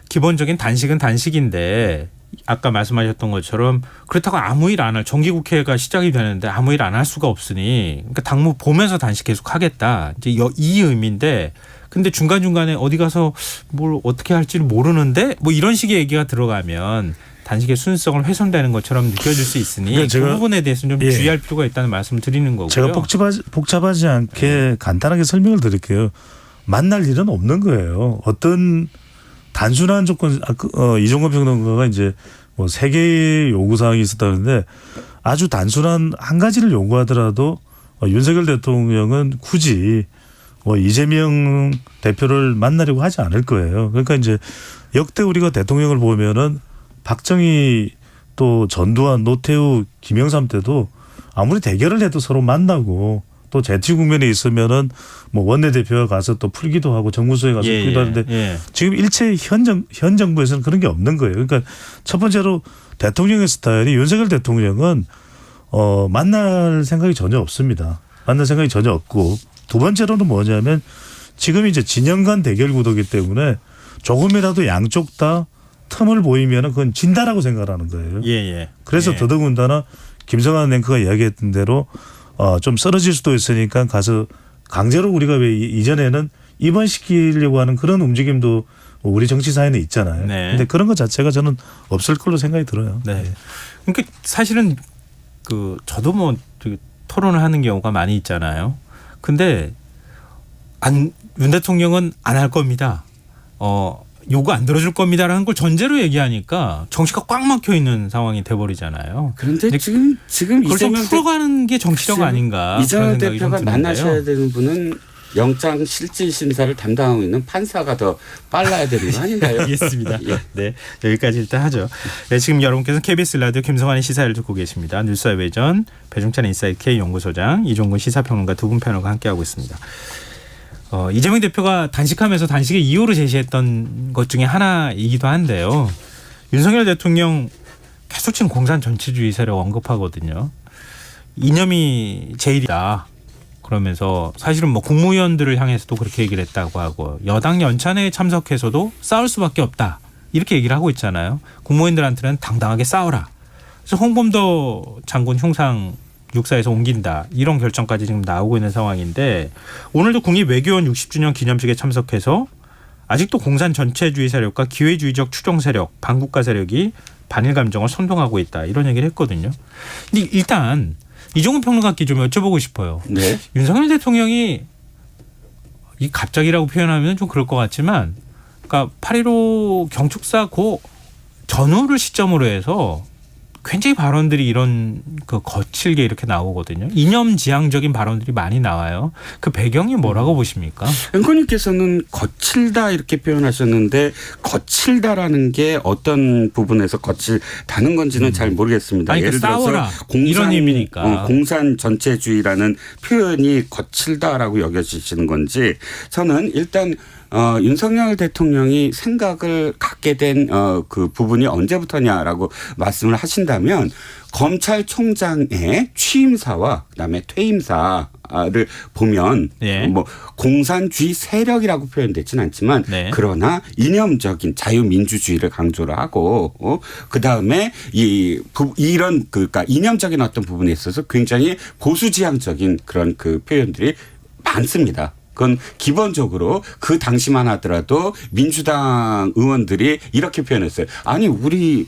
기본적인 단식은 단식인데 아까 말씀하셨던 것처럼 그렇다고 아무 일 안 할 정기국회가 시작이 되는데 아무 일 안 할 수가 없으니 그러니까 당무 보면서 단식 계속 하겠다 이제 이 의미인데 근데 중간중간에 어디 가서 뭘 어떻게 할지를 모르는데 이런 식의 얘기가 들어가면 단식의 순수성을 훼손되는 것처럼 느껴질 수 있으니 그러니까 그 부분에 대해서는 좀 주의할 필요가 있다는 말씀을 드리는 거고요. 제가 복잡하지 않게 간단하게 설명을 드릴게요. 만날 일은 없는 거예요. 어떤 단순한 조건, 이종건 평론가가 이제 세 개의 요구사항이 있었다는데 아주 단순한 한 가지를 요구하더라도 윤석열 대통령은 굳이 뭐 이재명 대표를 만나려고 하지 않을 거예요. 그러니까 이제 역대 우리가 대통령을 보면은 박정희 또 전두환, 노태우, 김영삼 때도 아무리 대결을 해도 서로 만나고 또 제티 국면에 있으면은 뭐 원내대표가 가서 또 풀기도 하고 정무수에 가서 풀기도 하는데 지금 일체 현 정부에서는 그런 게 없는 거예요. 그러니까 첫 번째로 대통령의 스타일이 윤석열 대통령은 만날 생각이 전혀 없습니다. 만날 생각이 전혀 없고 두 번째로는 뭐냐면 지금 이제 진영 간 대결 구도이기 때문에 조금이라도 양쪽 다 틈을 보이면은 그건 진다라고 생각하는 거예요. 그래서 더더군다나 김성환 앵커가 이야기했던 대로 좀 쓰러질 수도 있으니까 가서 강제로 우리가 왜 이전에는 입원시키려고 하는 그런 움직임도 우리 정치사에는 있잖아요. 그런데 그런 것 자체가 저는 없을 걸로 생각이 들어요. 그러니까 사실은 저도 뭐 토론을 하는 경우가 많이 있잖아요. 근데 윤 대통령은 안 할 겁니다. 요구 안 들어줄 겁니다라는 걸 전제로 얘기하니까 정치가 꽉 막혀 있는 상황이 돼버리잖아요. 그런데 지금 그걸 좀 풀어가는 게 정치력 아닌가. 이재명 대표가 만나셔야 되는 분은 영장 실질 심사를 담당하고 있는 판사가 더 빨라야 되는 거 아닌가요? 알겠습니다. 네, 여기까지 일단 하죠. 네, 지금 여러분께서는 KBS 라디오 김성환의 시사를 듣고 계십니다. 뉴스와의 외전, 배종찬 인사이트 K 연구소장, 이종근 시사평론가 두 분 패널과 함께하고 있습니다. 이재명 대표가 단식하면서 단식의 이유로 제시했던 것 중에 하나이기도 한데요. 윤석열 대통령 계속 지금 공산 전체주의 세력 언급하거든요. 이념이 제일이다. 그러면서 사실은 뭐 국무위원들을 향해서도 그렇게 얘기를 했다고 하고 여당 연찬회에 참석해서도 싸울 수밖에 없다. 이렇게 얘기를 하고 있잖아요. 국무위원들한테는 당당하게 싸워라. 그래서 홍범도 장군 흉상 육사에서 옮긴다. 이런 결정까지 지금 나오고 있는 상황인데 오늘도 국립외교원 60주년 기념식에 참석해서 아직도 공산 전체주의 세력과 기회주의적 추종 세력, 반국가 세력이 반일 감정을 선동하고 있다. 이런 얘기를 했거든요. 근데 일단 이종근 평론가께 좀 여쭤보고 싶어요. 네. 윤석열 대통령이 이 갑자기라고 표현하면 좀 그럴 것 같지만 그러니까 8.15 경축사 그 전후를 시점으로 해서 굉장히 발언들이 이런 거칠게 이렇게 나오거든요. 이념지향적인 발언들이 많이 나와요. 그 배경이 뭐라고 보십니까? 앵커님께서는 거칠다 이렇게 표현하셨는데 거칠다라는 게 어떤 부분에서 거칠다는 건지는 잘 모르겠습니다. 아니, 예를 들어서 싸워라. 이런 의미니까. 공산 전체주의라는 표현이 거칠다라고 여겨지시는 건지 저는 일단 윤석열 대통령이 생각을 갖게 된 그 부분이 언제부터냐라고 말씀을 하신다면 검찰총장의 취임사와 그다음에 퇴임사를 보면 뭐 공산주의 세력이라고 표현되지는 않지만 그러나 이념적인 자유민주주의를 강조를 하고 그다음에 이런 그러니까 이념적인 어떤 부분에 있어서 굉장히 보수지향적인 그런 그 표현들이 많습니다. 그건 기본적으로 그 당시만 하더라도 민주당 의원들이 이렇게 표현했어요. 아니 우리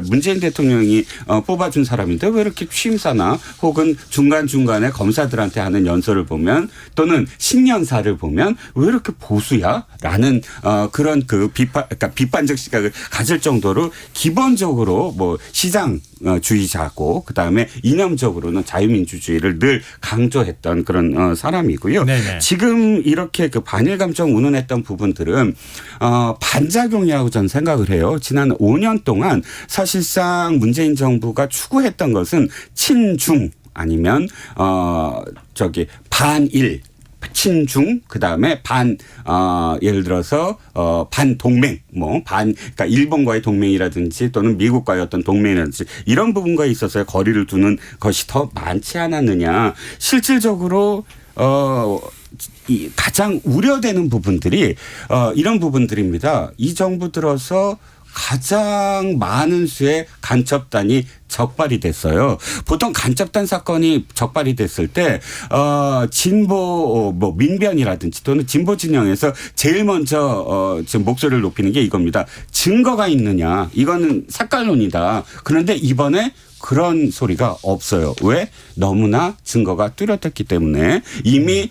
문재인 대통령이 뽑아준 사람인데 왜 이렇게 취임사나 혹은 중간중간에 검사들한테 하는 연설을 보면 또는 신년사를 보면 왜 이렇게 보수야? 라는 그런 그러니까 비판적 시각을 가질 정도로 기본적으로 뭐 시장주의자고 그다음에 이념적으로는 자유민주주의를 늘 강조했던 그런 사람이고요. 지금 이렇게 그 반일 감정 운운했던 부분들은 반작용이라고 저는 생각을 해요. 지난 5년 동안 사실상 문재인 정부가 추구했던 것은 친중 아니면 반일 친중 그다음에 예를 들어서 반동맹 그러니까 일본과의 동맹이라든지 또는 미국과의 어떤 동맹이라든지 이런 부분과에 있어서 거리를 두는 것이 더 많지 않았느냐. 실질적으로 가장 우려되는 부분들이 이런 부분들입니다. 이 정부 들어서 가장 많은 수의 간첩단이 적발이 됐어요. 보통 간첩단 사건이 적발이 됐을 때 진보 민변이라든지 또는 진보 진영에서 제일 먼저 지금 목소리를 높이는 게 이겁니다. 증거가 있느냐. 이거는 삭깔론이다. 그런데 이번에 그런 소리가 없어요. 왜? 너무나 증거가 뚜렷했기 때문에 이미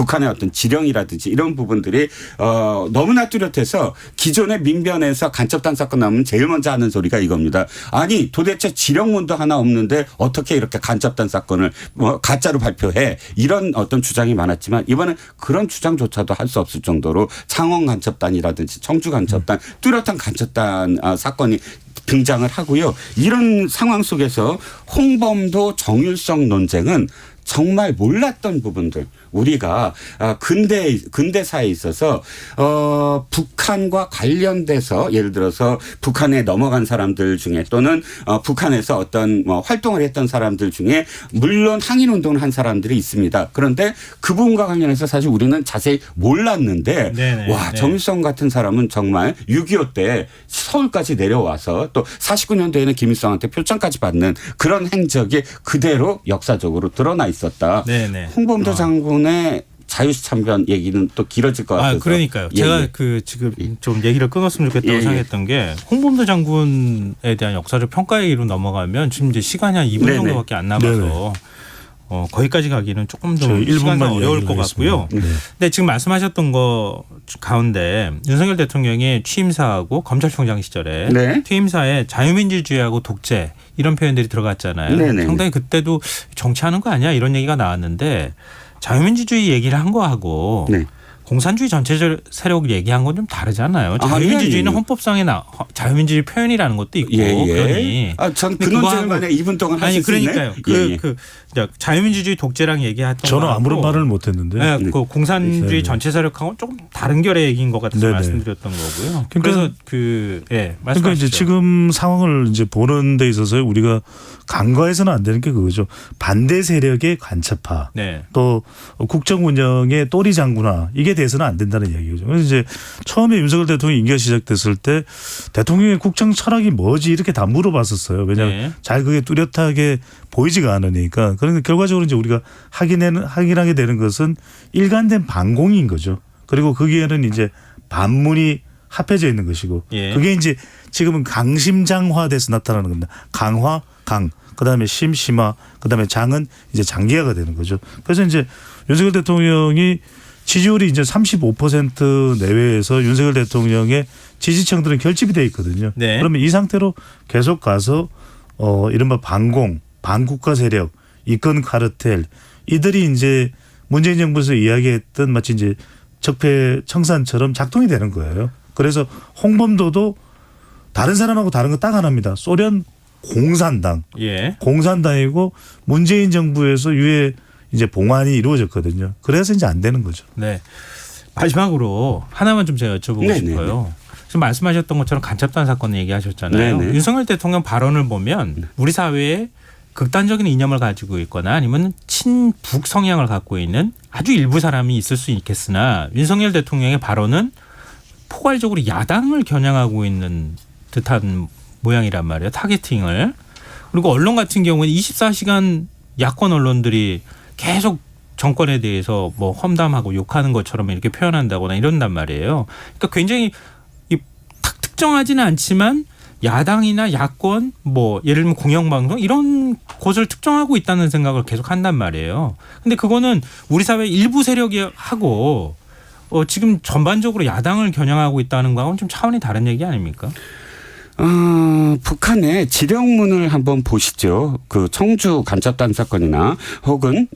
북한의 어떤 지령이라든지 이런 부분들이 너무나 뚜렷해서 기존의 민변에서 간첩단 사건 나오면 제일 먼저 하는 소리가 이겁니다. 아니 도대체 지령문도 하나 없는데 어떻게 이렇게 간첩단 사건을 가짜로 발표해. 이런 어떤 주장이 많았지만 이번엔 그런 주장조차도 할 수 없을 정도로 창원 간첩단이라든지 청주 간첩단 뚜렷한 간첩단 사건이 등장을 하고요. 이런 상황 속에서 홍범도 정율성 논쟁은 정말 몰랐던 부분들 우리가 근대사에 있어서 북한과 관련돼서 예를 들어서 북한에 넘어간 사람들 중에 또는 북한에서 어떤 활동을 했던 사람들 중에 물론 항일운동을 한 사람들이 있습니다. 그런데 그 부분과 관련해서 사실 우리는 자세히 몰랐는데 네네. 와 정일성 같은 사람은 정말 6.25 때 서울까지 내려와서 또 49년도에는 김일성한테 표창까지 받는 그런 행적이 그대로 역사적으로 드러나 있었다. 네네. 홍범도 장군의 자유시 참변 얘기는 또 길어질 것 같아서. 그러니까요. 예, 제가 예. 지금 좀 얘기를 끊었으면 좋겠다고 예, 생각했던 게 홍범도 장군에 대한 역사적 평가 얘기로 넘어가면 지금 이제 시간이 한 2분 네네. 정도밖에 안 남아서 거기까지 가기는 조금 더 저희 시간이 1분만 어려울 것 같고요. 근데 지금 말씀하셨던 거 가운데 윤석열 대통령의 취임사하고 검찰총장 시절에 네. 취임사에 자유민주주의하고 독재 이런 표현들이 들어갔잖아요. 네네. 상당히 그때도 정치하는 거 아니야 이런 얘기가 나왔는데 자유민주주의 얘기를 한 거하고 네. 공산주의 전체 세력 얘기한 건 좀 다르잖아요. 자유민주주의는 아니. 헌법상에 자유민주주의 표현이라는 것도 있고 예, 예. 그러니. 전 그 근데 논쟁을 그거하고- 만약 2분 동안 하실 수 있나요? 그러니까요. 예, 예. 이제 자유민주주의 독재랑 얘기했던 저는 거하고 아무런 말을 못했는데. 네, 그 공산주의 네. 전체 세력하고는 조금 다른 결의 얘기인 것 같아서 네네. 말씀드렸던 거고요. 그러니까- 그래서 그러니까 말씀하시죠. 이제 지금 상황을 이제 보는 데 있어서 우리가 간과해서는 안 되는 게 그거죠. 반대 세력의 간첩화. 네. 또 국정 운영의 또리 장군화 이게 돼서는 안 된다는 얘기죠. 그래서 이제 처음에 윤석열 대통령 임기가 시작됐을 때 대통령의 국정 철학이 뭐지 이렇게 다 물어봤었어요. 왜냐하면 네. 잘 그게 뚜렷하게 보이지가 않으니까. 그러니까 결과적으로 이제 우리가 확인하게 되는 것은 일관된 반공인 거죠. 그리고 거기에는 이제 반문이 합해져 있는 것이고 예. 그게 이제 지금은 강심장화돼서 나타나는 겁니다. 강화, 강. 그다음에 심화, 그다음에 장은 이제 장기화가 되는 거죠. 그래서 이제 윤석열 대통령이 지지율이 이제 35% 내외에서 윤석열 대통령의 지지층들은 결집이 돼 있거든요. 네. 그러면 이 상태로 계속 가서 이른바 반공, 반국가 세력, 이권 카르텔 이들이 이제 문재인 정부에서 이야기했던 마치 이제 적폐 청산처럼 작동이 되는 거예요. 그래서 홍범도도 다른 사람하고 다른 거 딱 하나입니다. 소련 공산당. 예. 공산당이고 문재인 정부에서 유해 이제 봉환이 이루어졌거든요. 그래서 이제 안 되는 거죠. 네. 마지막으로 하나만 좀 제가 여쭤보고 네네네. 싶어요. 지금 말씀하셨던 것처럼 간첩단 사건 얘기하셨잖아요. 네네. 윤석열 대통령 발언을 보면 우리 사회에 극단적인 이념을 가지고 있거나 아니면 친북 성향을 갖고 있는 아주 일부 사람이 있을 수 있겠으나 윤석열 대통령의 발언은 포괄적으로 야당을 겨냥하고 있는 듯한 모양이란 말이에요. 타겟팅을. 그리고 언론 같은 경우는 24시간 야권 언론들이 계속 정권에 대해서 뭐 험담하고 욕하는 것처럼 이렇게 표현한다거나 이런단 말이에요. 그러니까 굉장히 특정하지는 않지만 야당이나 야권 뭐 예를 들면 공영방송 이런 곳을 특정하고 있다는 생각을 계속 한단 말이에요. 근데 그거는 우리 사회 일부 세력이 하고 지금 전반적으로 야당을 겨냥하고 있다는 거하고는 좀 차원이 다른 얘기 아닙니까? 북한의 지령문을 한번 보시죠. 그 청주 간첩단 사건이나 혹은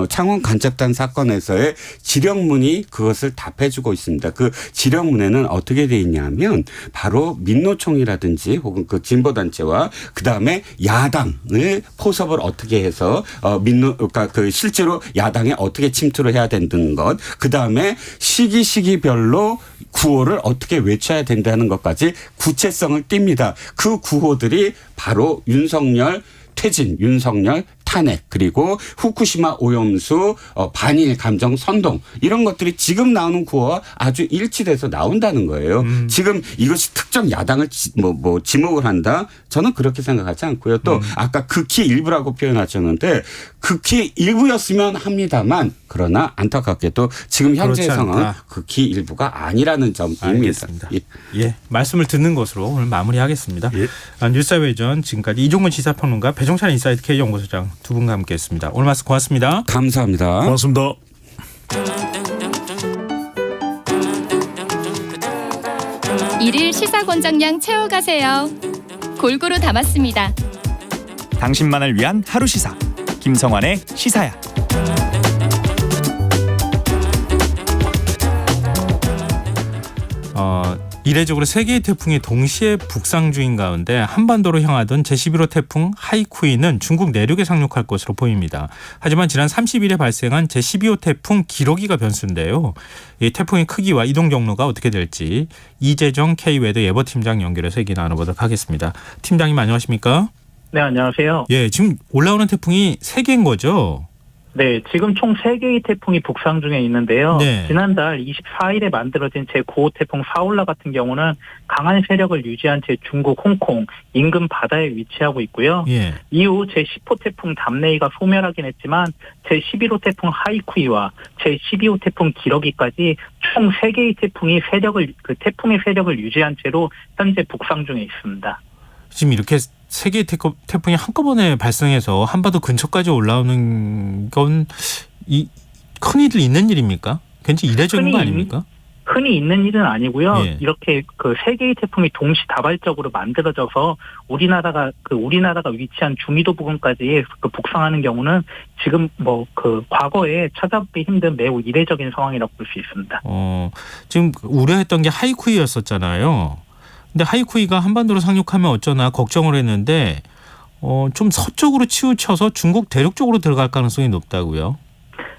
창원 간첩단 사건에서의 지령문이 그것을 답해주고 있습니다. 그 지령문에는 어떻게 돼 있냐면 바로 민노총이라든지 혹은 그 진보단체와 그 다음에 야당을 포섭을 어떻게 해서 그러니까 그 실제로 야당에 어떻게 침투를 해야 된다는 것, 그 다음에 시기별로 구호를 어떻게 외쳐야 된다는 것까지 구체성을 띱니다. 그 구호들이 바로 윤석열 퇴진, 윤석열 탄핵, 그리고 후쿠시마 오염수 반일 감정 선동 이런 것들이 지금 나오는 구호와 아주 일치돼서 나온다는 거예요. 지금 이것이 특정 야당을 지목을 한다? 저는 그렇게 생각하지 않고요. 또 아까 극히 일부라고 표현하셨는데 극히 일부였으면 합니다만 그러나 안타깝게도 지금 현재의 그렇지 상황은 않다. 극히 일부가 아니라는 점입니다. 알겠습니다. 예. 예, 말씀을 듣는 것으로 오늘 마무리하겠습니다. 예. 뉴스사회전 지금까지 이종근 시사평론가 배종찬 인사이트 K연구소장 두 분과 함께했습니다. 오늘 말씀 고맙습니다. 감사합니다. 고맙습니다. 일일 시사권장량 채워가세요. 골고루 담았습니다. 당신만을 위한 하루 시사 김성환의 시사야. 이례적으로 세 개의 태풍이 동시에 북상 중인 가운데 한반도로 향하던 제11호 태풍 하이쿠이는 중국 내륙에 상륙할 것으로 보입니다. 하지만 지난 30일에 발생한 제12호 태풍 기러기가 변수인데요. 이 태풍의 크기와 이동 경로가 어떻게 될지 이재정 K웨더 예보팀장 연결해서 얘기 나눠보도록 하겠습니다. 팀장님 안녕하십니까? 네, 안녕하세요. 예, 지금 올라오는 태풍이 3개인 거죠? 네, 지금 총 3개의 태풍이 북상 중에 있는데요. 네. 지난달 24일에 만들어진 제9호 태풍 사올라 같은 경우는 강한 세력을 유지한 채 중국 홍콩 인근 바다에 위치하고 있고요. 예. 이후 제10호 태풍 담내이가 소멸하긴 했지만 제11호 태풍 하이쿠이와 제12호 태풍 기러기까지 총 3개의 태풍이 태풍의 세력을 유지한 채로 현재 북상 중에 있습니다. 지금 이렇게 세 개의 태풍이 한꺼번에 발생해서 한반도 근처까지 올라오는 건 흔히들 있는 일입니까? 굉장히 이례적인 거 아닙니까? 흔히 있는 일은 아니고요. 예. 이렇게 세 개의 태풍이 동시다발적으로 만들어져서 우리나라가 위치한 중위도 부근까지 북상하는 경우는 지금 과거에 찾아보기 힘든 매우 이례적인 상황이라고 볼 수 있습니다. 지금 우려했던 게 하이쿠이였었잖아요. 근데 하이쿠이가 한반도로 상륙하면 어쩌나 걱정을 했는데 좀 서쪽으로 치우쳐서 중국 대륙 쪽으로 들어갈 가능성이 높다고요?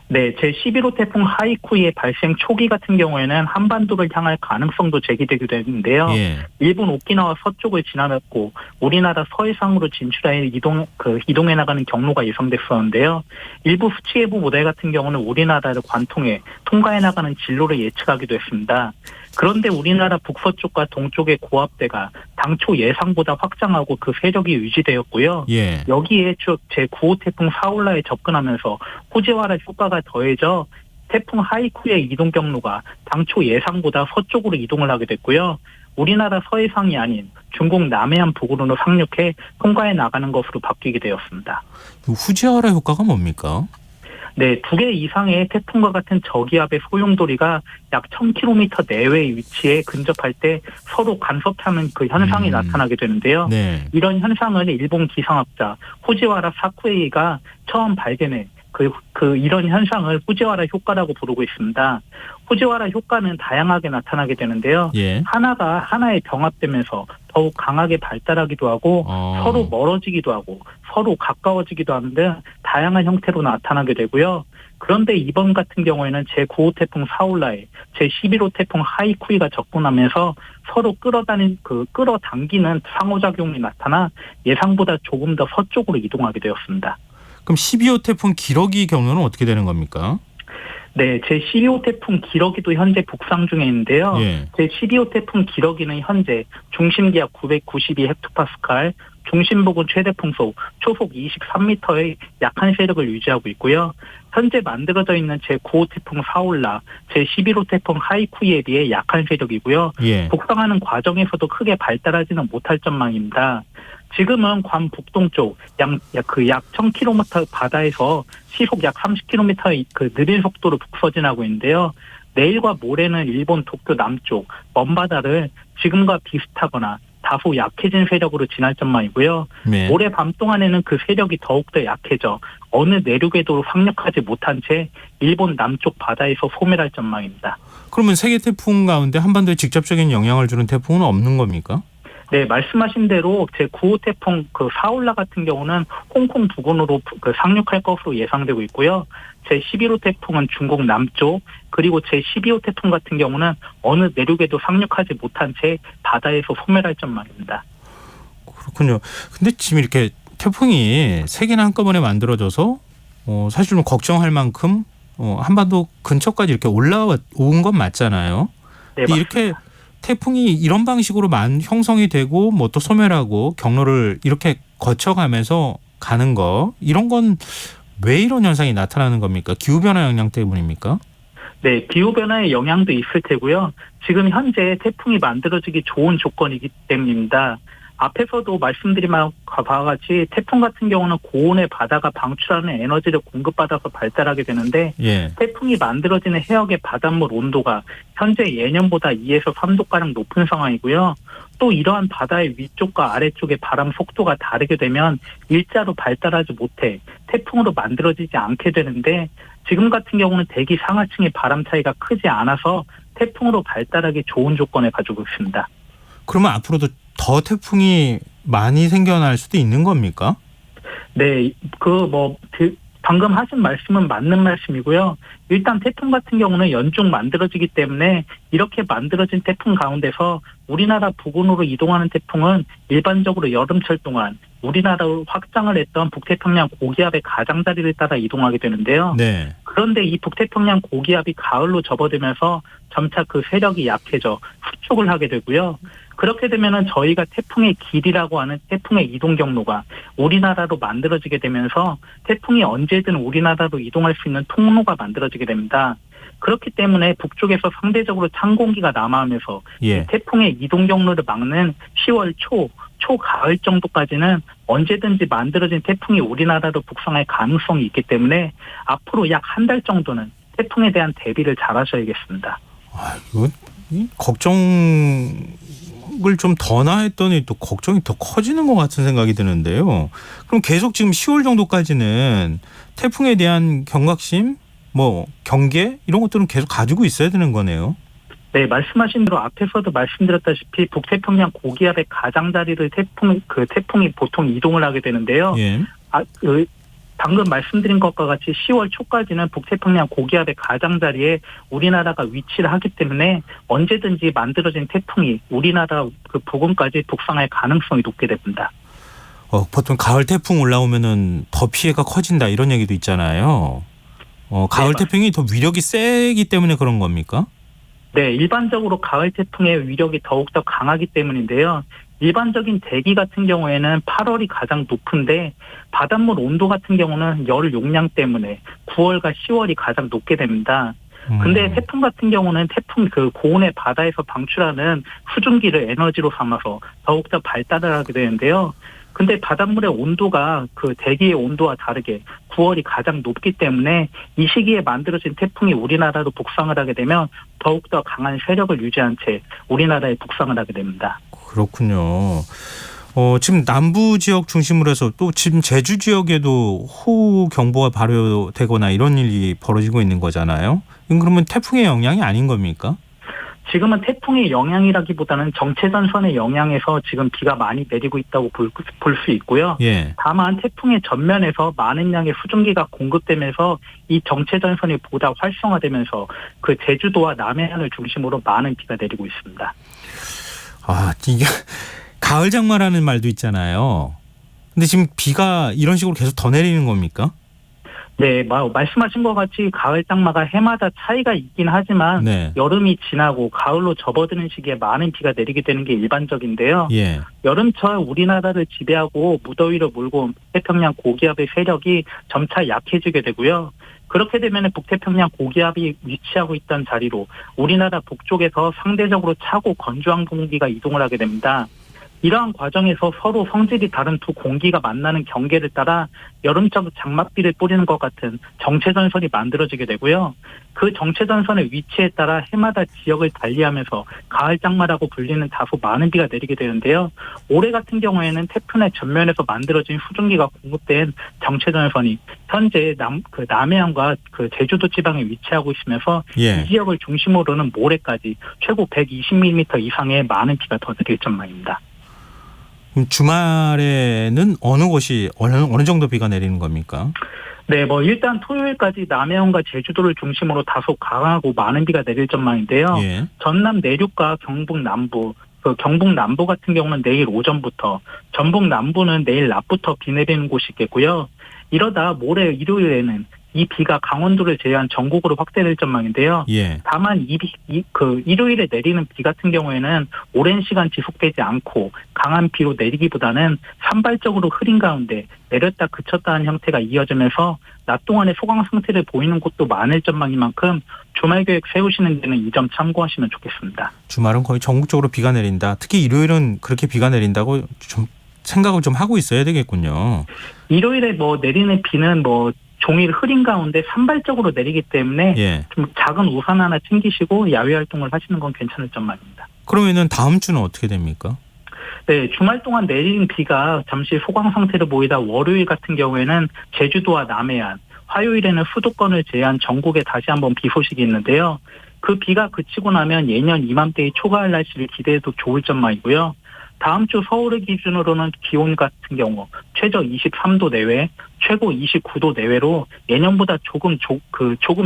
네, 제11호 태풍 하이쿠이의 발생 초기 같은 경우에는 한반도를 향할 가능성도 제기되기도 했는데요. 예. 일본 오키나와 서쪽을 지나갔고 우리나라 서해상으로 진출해 이동해 나가는 경로가 예상됐었는데요. 일부 수치예보 모델 같은 경우는 우리나라를 관통해 통과해 나가는 진로를 예측하기도 했습니다. 그런데 우리나라 북서쪽과 동쪽의 고압대가 당초 예상보다 확장하고 그 세력이 유지되었고요. 예. 여기에 제9호 태풍 사올라에 접근하면서 후지와라 효과가 더해져 태풍 하이쿠의 이동 경로가 당초 예상보다 서쪽으로 이동을 하게 됐고요. 우리나라 서해상이 아닌 중국 남해안 북으로 상륙해 통과해 나가는 것으로 바뀌게 되었습니다. 후지와라 효과가 뭡니까? 네, 2개 이상의 태풍과 같은 저기압의 소용돌이가 약 1000km 내외에 위치해 근접할 때 서로 간섭하는 그 현상이 나타나게 되는데요. 네. 이런 현상을 일본 기상학자 후지와라 사쿠에이가 처음 발견해 이런 현상을 후지와라 효과라고 부르고 있습니다. 후지와라 효과는 다양하게 나타나게 되는데요. 예. 하나에 병합되면서 더욱 강하게 발달하기도 하고 서로 멀어지기도 하고 서로 가까워지기도 하는 등 다양한 형태로 나타나게 되고요. 그런데 이번 같은 경우에는 제9호 태풍 사올라에 제11호 태풍 하이쿠이가 접근하면서 서로 끌어당기는 상호작용이 나타나 예상보다 조금 더 서쪽으로 이동하게 되었습니다. 그럼 12호 태풍 기러기 경로는 어떻게 되는 겁니까? 네, 제12호 태풍 기러기도 현재 북상 중에 있는데요. 예. 제12호 태풍 기러기는 현재 중심기압 992헥토파스칼, 중심부근 최대 풍속, 초속 23m의 약한 세력을 유지하고 있고요. 현재 만들어져 있는 제9호 태풍 사올라, 제11호 태풍 하이쿠이에 비해 약한 세력이고요. 예. 북상하는 과정에서도 크게 발달하지는 못할 전망입니다. 지금은 괌 북동쪽 약 1000km 바다에서 시속 약 30km의 느린 속도로 북서진하고 있는데요. 내일과 모레는 일본 도쿄 남쪽 먼바다를 지금과 비슷하거나 다소 약해진 세력으로 지날 전망이고요. 네. 모레 밤 동안에는 그 세력이 더욱더 약해져 어느 내륙에도 상륙하지 못한 채 일본 남쪽 바다에서 소멸할 전망입니다. 그러면 세계 태풍 가운데 한반도에 직접적인 영향을 주는 태풍은 없는 겁니까? 네, 말씀하신 대로 제9호 태풍 사올라 같은 경우는 홍콩 부근으로 상륙할 것으로 예상되고 있고요. 제11호 태풍은 중국 남쪽, 그리고 제12호 태풍 같은 경우는 어느 내륙에도 상륙하지 못한 채 바다에서 소멸할 전망입니다. 그렇군요. 근데 지금 이렇게 태풍이 세 개나 한꺼번에 만들어져서 사실 좀 걱정할 만큼 한반도 근처까지 이렇게 올라온 건 맞잖아요. 네, 근데 맞습니다. 이렇게 태풍이 이런 방식으로 형성이 되고 뭐 또 소멸하고 경로를 이렇게 거쳐가면서 가는 거, 이런 건 왜 이런 현상이 나타나는 겁니까? 기후변화 영향 때문입니까? 네, 기후변화의 영향도 있을 테고요. 지금 현재 태풍이 만들어지기 좋은 조건이기 때문입니다. 앞에서도 말씀드린 바와 같이 태풍 같은 경우는 고온의 바다가 방출하는 에너지를 공급받아서 발달하게 되는데 예. 태풍이 만들어지는 해역의 바닷물 온도가 현재 예년보다 2에서 3도가량 높은 상황이고요. 또 이러한 바다의 위쪽과 아래쪽의 바람 속도가 다르게 되면 일자로 발달하지 못해 태풍으로 만들어지지 않게 되는데 지금 같은 경우는 대기 상하층의 바람 차이가 크지 않아서 태풍으로 발달하기 좋은 조건을 가지고 있습니다. 그러면 앞으로도 더 태풍이 많이 생겨날 수도 있는 겁니까? 네, 방금 하신 말씀은 맞는 말씀이고요. 일단 태풍 같은 경우는 연중 만들어지기 때문에 이렇게 만들어진 태풍 가운데서 우리나라 부근으로 이동하는 태풍은 일반적으로 여름철 동안 우리나라로 확장을 했던 북태평양 고기압의 가장자리를 따라 이동하게 되는데요. 네. 그런데 이 북태평양 고기압이 가을로 접어들면서 점차 그 세력이 약해져 후촉을 하게 되고요. 그렇게 되면은 저희가 태풍의 길이라고 하는 태풍의 이동 경로가 우리나라로 만들어지게 되면서 태풍이 언제든 우리나라로 이동할 수 있는 통로가 만들어지게 됩니다. 그렇기 때문에 북쪽에서 상대적으로 찬 공기가 남하하면서 예. 이 태풍의 이동 경로를 막는 10월 초가을 정도까지는 언제든지 만들어진 태풍이 우리나라로 북상할 가능성이 있기 때문에 앞으로 약 한 달 정도는 태풍에 대한 대비를 잘 하셔야겠습니다. 이거 걱정을 좀 더 나했더니 또 걱정이 더 커지는 것 같은 생각이 드는데요. 그럼 계속 지금 10월 정도까지는 태풍에 대한 경각심, 경계 이런 것들은 계속 가지고 있어야 되는 거네요. 네, 말씀하신 대로 앞에서도 말씀드렸다시피 북태평양 고기압의 가장자리를 태풍이 보통 이동을 하게 되는데요. 예. 방금 말씀드린 것과 같이 10월 초까지는 북태평양 고기압의 가장자리에 우리나라가 위치를 하기 때문에 언제든지 만들어진 태풍이 우리나라 그 부근까지 북상할 가능성이 높게 됩니다. 보통 가을 태풍 올라오면은 더 피해가 커진다 이런 얘기도 있잖아요. 가을 네, 태풍이 더 위력이 세기 때문에 그런 겁니까? 네, 일반적으로 가을 태풍의 위력이 더욱더 강하기 때문인데요. 일반적인 대기 같은 경우에는 8월이 가장 높은데 바닷물 온도 같은 경우는 열 용량 때문에 9월과 10월이 가장 높게 됩니다. 근데 태풍 같은 경우는 그 고온의 바다에서 방출하는 수증기를 에너지로 삼아서 더욱더 발달을 하게 되는데요. 근데 바닷물의 온도가 그 대기의 온도와 다르게 9월이 가장 높기 때문에 이 시기에 만들어진 태풍이 우리나라로 북상을 하게 되면 더욱더 강한 세력을 유지한 채 우리나라에 북상을 하게 됩니다. 그렇군요. 지금 남부 지역 중심으로 해서 또 지금 제주 지역에도 호우 경보가 발효되거나 이런 일이 벌어지고 있는 거잖아요. 그러면 태풍의 영향이 아닌 겁니까? 지금은 태풍의 영향이라기보다는 정체전선의 영향에서 지금 비가 많이 내리고 있다고 볼 수 있고요. 예. 다만 태풍의 전면에서 많은 양의 수증기가 공급되면서 이 정체전선이 보다 활성화되면서 그 제주도와 남해안을 중심으로 많은 비가 내리고 있습니다. 이게 가을 장마라는 말도 있잖아요. 근데 지금 비가 이런 식으로 계속 더 내리는 겁니까? 네, 말씀하신 것 같이 가을 장마가 해마다 차이가 있긴 하지만 네. 여름이 지나고 가을로 접어드는 시기에 많은 비가 내리게 되는 게 일반적인데요. 예. 여름철 우리나라를 지배하고 무더위를 몰고 온 태평양 고기압의 세력이 점차 약해지게 되고요. 그렇게 되면 북태평양 고기압이 위치하고 있던 자리로 우리나라 북쪽에서 상대적으로 차고 건조한 공기가 이동을 하게 됩니다. 이러한 과정에서 서로 성질이 다른 두 공기가 만나는 경계를 따라 여름철 장맛비를 뿌리는 것 같은 정체전선이 만들어지게 되고요. 그 정체전선의 위치에 따라 해마다 지역을 달리하면서 가을 장마라고 불리는 다소 많은 비가 내리게 되는데요. 올해 같은 경우에는 태풍의 전면에서 만들어진 수증기가 공급된 정체전선이 현재 남해안과 그 제주도 지방에 위치하고 있으면서 예. 이 지역을 중심으로는 모레까지 최고 120mm 이상의 많은 비가 더 내릴 전망입니다. 그럼 주말에는 어느 정도 비가 내리는 겁니까? 네, 일단 토요일까지 남해안과 제주도를 중심으로 다소 강하고 많은 비가 내릴 전망인데요. 예. 전남 내륙과 경북 남부, 경북 남부 같은 경우는 내일 오전부터, 전북 남부는 내일 낮부터 비 내리는 곳이 있겠고요. 이러다 모레 일요일에는 이 비가 강원도를 제외한 전국으로 확대될 전망인데요. 예. 다만 일요일에 내리는 비 같은 경우에는 오랜 시간 지속되지 않고 강한 비로 내리기보다는 산발적으로 흐린 가운데 내렸다 그쳤다 하는 형태가 이어지면서 낮 동안에 소강 상태를 보이는 곳도 많을 전망인 만큼 주말 계획 세우시는 데는 이 점 참고하시면 좋겠습니다. 주말은 거의 전국적으로 비가 내린다. 특히 일요일은 그렇게 비가 내린다고 좀 생각을 좀 하고 있어야 되겠군요. 일요일에 내리는 비는 종일 흐린 가운데 산발적으로 내리기 때문에 예. 좀 작은 우산 하나 챙기시고 야외 활동을 하시는 건 괜찮을 전망입니다. 그러면은 다음 주는 어떻게 됩니까? 네, 주말 동안 내리는 비가 잠시 소강 상태를 보이다 월요일 같은 경우에는 제주도와 남해안, 화요일에는 수도권을 제외한 전국에 다시 한번 비 소식이 있는데요. 그 비가 그치고 나면 예년 이맘때의 초가을 날씨를 기대해도 좋을 전망이고요. 다음 주 서울을 기준으로는 기온 같은 경우 최저 23도 내외, 최고 29도 내외로 예년보다 조금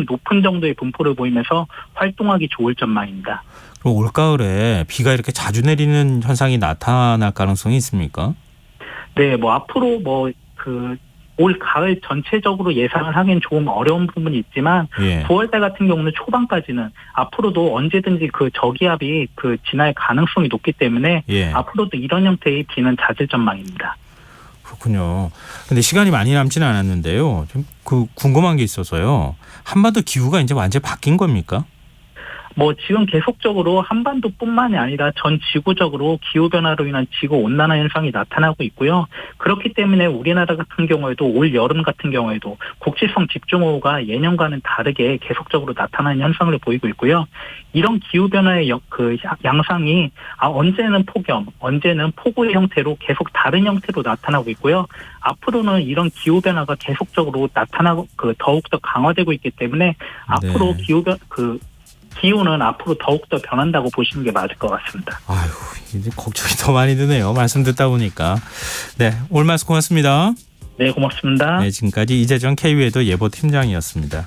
높은 정도의 분포를 보이면서 활동하기 좋을 전망입니다. 그럼 올가을에 비가 이렇게 자주 내리는 현상이 나타날 가능성이 있습니까? 네, 앞으로 올 가을 전체적으로 예상을 하기엔 조금 어려운 부분이 있지만 예. 9월달 같은 경우는 초반까지는 앞으로도 언제든지 저기압이 진화의 가능성이 높기 때문에 예. 앞으로도 이런 형태의 비는 잦을 전망입니다. 그렇군요. 근데 시간이 많이 남지는 않았는데요. 좀 궁금한 게 있어서요. 한반도 기후가 이제 완전히 바뀐 겁니까? 지금 계속적으로 한반도뿐만이 아니라 전 지구적으로 기후변화로 인한 지구온난화 현상이 나타나고 있고요. 그렇기 때문에 우리나라 같은 경우에도 올 여름 같은 경우에도 국지성 집중호우가 예년과는 다르게 계속적으로 나타나는 현상을 보이고 있고요. 이런 기후변화의 양상이 언제는 폭염, 언제는 폭우의 형태로 계속 다른 형태로 나타나고 있고요. 앞으로는 이런 기후변화가 계속적으로 더욱더 강화되고 있기 때문에 앞으로 기후는 앞으로 더욱더 변한다고 보시는 게 맞을 것 같습니다. 아유, 이제 걱정이 더 많이 드네요. 말씀 듣다 보니까. 네, 오늘 말씀 고맙습니다. 네, 고맙습니다. 네, 지금까지 이재정 KB에도 예보팀장이었습니다.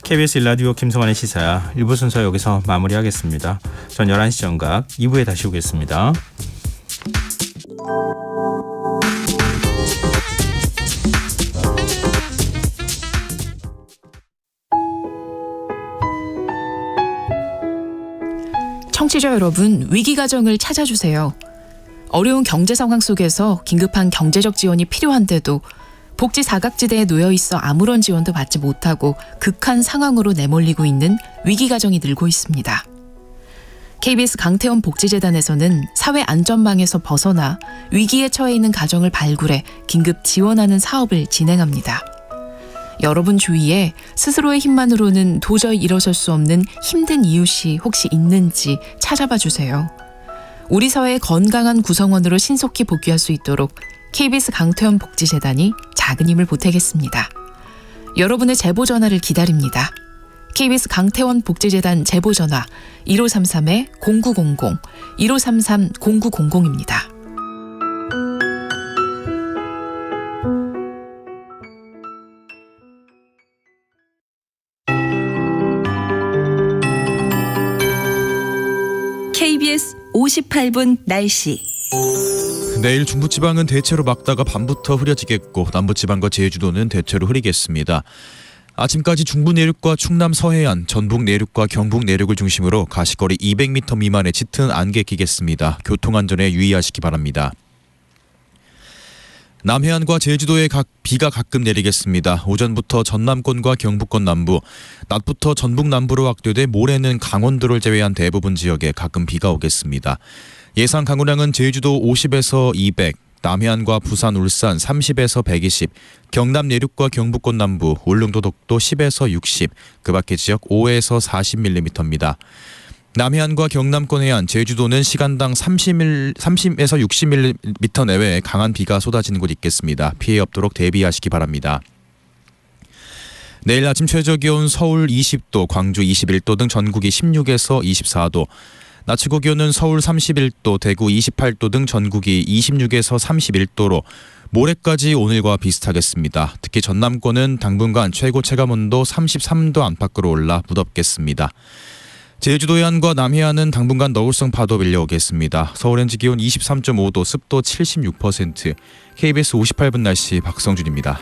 KBS 1라디오 김성환의 시사 1부 순서 여기서 마무리하겠습니다. 전 11시 정각 2부에 다시 오겠습니다. 청취자 여러분, 위기 가정을 찾아주세요. 어려운 경제 상황 속에서 긴급한 경제적 지원이 필요한데도 복지 사각지대에 놓여 있어 아무런 지원도 받지 못하고 극한 상황으로 내몰리고 있는 위기 가정이 늘고 있습니다. KBS 강태원 복지재단에서는 사회 안전망에서 벗어나 위기에 처해 있는 가정을 발굴해 긴급 지원하는 사업을 진행합니다. 여러분 주위에 스스로의 힘만으로는 도저히 일어설 수 없는 힘든 이웃이 혹시 있는지 찾아봐 주세요. 우리 사회의 건강한 구성원으로 신속히 복귀할 수 있도록 KBS 강태원 복지재단이 작은 힘을 보태겠습니다. 여러분의 제보 전화를 기다립니다. KBS 강태원 복지재단 제보 전화 1533-0900, 1533-0900입니다. KBS 58분 날씨. 내일 중부지방은 대체로 맑다가 밤부터 흐려지겠고 남부지방과 제주도는 대체로 흐리겠습니다. 아침까지 중부 내륙과 충남 서해안, 전북 내륙과 경북 내륙을 중심으로 가시거리 200m 미만의 짙은 안개 끼겠습니다. 교통안전에 유의하시기 바랍니다. 남해안과 제주도에 비가 가끔 내리겠습니다. 오전부터 전남권과 경북권 남부, 낮부터 전북 남부로 확대돼 모레는 강원도를 제외한 대부분 지역에 가끔 비가 오겠습니다. 예상 강우량은 제주도 50에서 200, 남해안과 부산, 울산 30에서 120, 경남 내륙과 경북권 남부, 울릉도, 독도 10에서 60, 그 밖의 지역 5에서 40mm입니다. 남해안과 경남권 해안, 제주도는 시간당 30에서 60mm 내외의 강한 비가 쏟아지는 곳 있겠습니다. 피해 없도록 대비하시기 바랍니다. 내일 아침 최저기온 서울 20도, 광주 21도 등 전국이 16에서 24도, 낮 최고 기온은 서울 31도, 대구 28도 등 전국이 26에서 31도로 모레까지 오늘과 비슷하겠습니다. 특히 전남권은 당분간 최고 체감온도 33도 안팎으로 올라 무덥겠습니다. 제주도 해안과 남해안은 당분간 너울성 파도 밀려오겠습니다. 서울 현지 기온 23.5도, 습도 76%. KBS 58분 날씨 박성준입니다.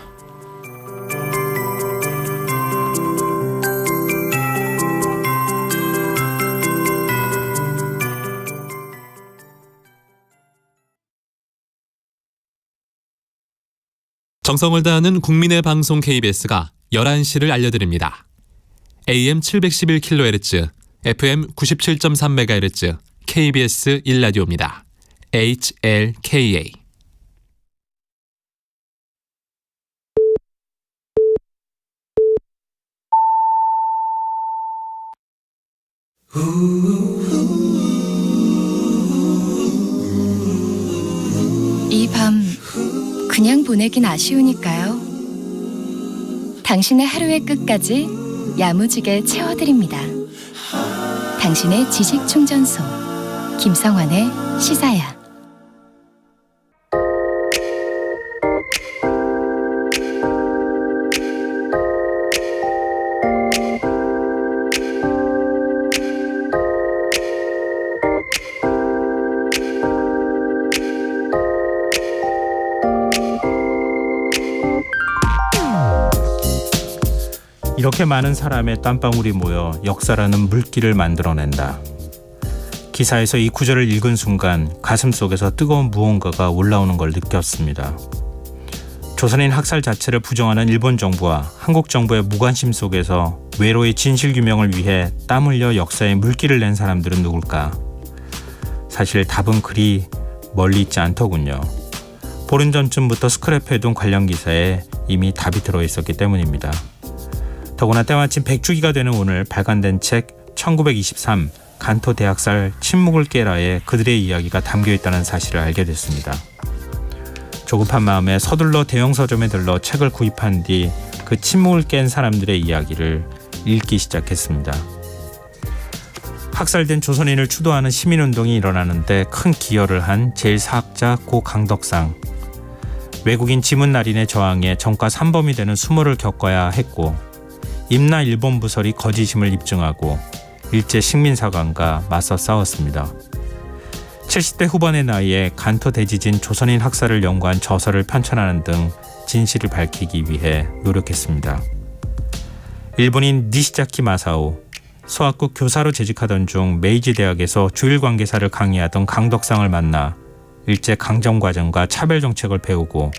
정성을 다하는 국민의 방송 KBS가 11시를 알려드립니다. AM 711kHz, FM 97.3MHz, KBS 1라디오입니다. HLKA. 이 밤 그냥 보내긴 아쉬우니까요. 당신의 하루의 끝까지 야무지게 채워드립니다. 당신의 지식 충전소 김성환의 시사야. 이렇게 많은 사람의 땀방울이 모여 역사라는 물길을 만들어낸다. 기사에서 이 구절을 읽은 순간 가슴속에서 뜨거운 무언가가 올라오는 걸 느꼈습니다. 조선인 학살 자체를 부정하는 일본 정부와 한국 정부의 무관심 속에서 외로이 진실규명을 위해 땀 흘려 역사에 물길을 낸 사람들은 누굴까? 사실 답은 그리 멀리 있지 않더군요. 보름 전쯤부터 스크랩해둔 관련 기사에 이미 답이 들어있었기 때문입니다. 더구나 때마침 100주기가 되는 오늘 발간된 책 1923 간토 대학살 침묵을 깨라에 그들의 이야기가 담겨있다는 사실을 알게 됐습니다. 조급한 마음에 서둘러 대형 서점에 들러 책을 구입한 뒤 그 침묵을 깬 사람들의 이야기를 읽기 시작했습니다. 학살된 조선인을 추도하는 시민운동이 일어나는데 큰 기여를 한 제1사학자 고 강덕상. 외국인 지문날인의 저항에 전과 3범이 되는 수모를 겪어야 했고 임나 일본 부설이 거짓임을 입증하고 일제 식민사관과 맞서 싸웠습니다. 70대 후반의 나이에 간토 대지진 조선인 학살을 연구한 저서를 편찬하는 등 진실을 밝히기 위해 노력했습니다. 일본인 니시자키 마사오, 소학국 교사로 재직하던 중 메이지 대학에서 주일 관계사를 강의하던 강덕상을 만나 일제 강점과정과 차별정책을 배우고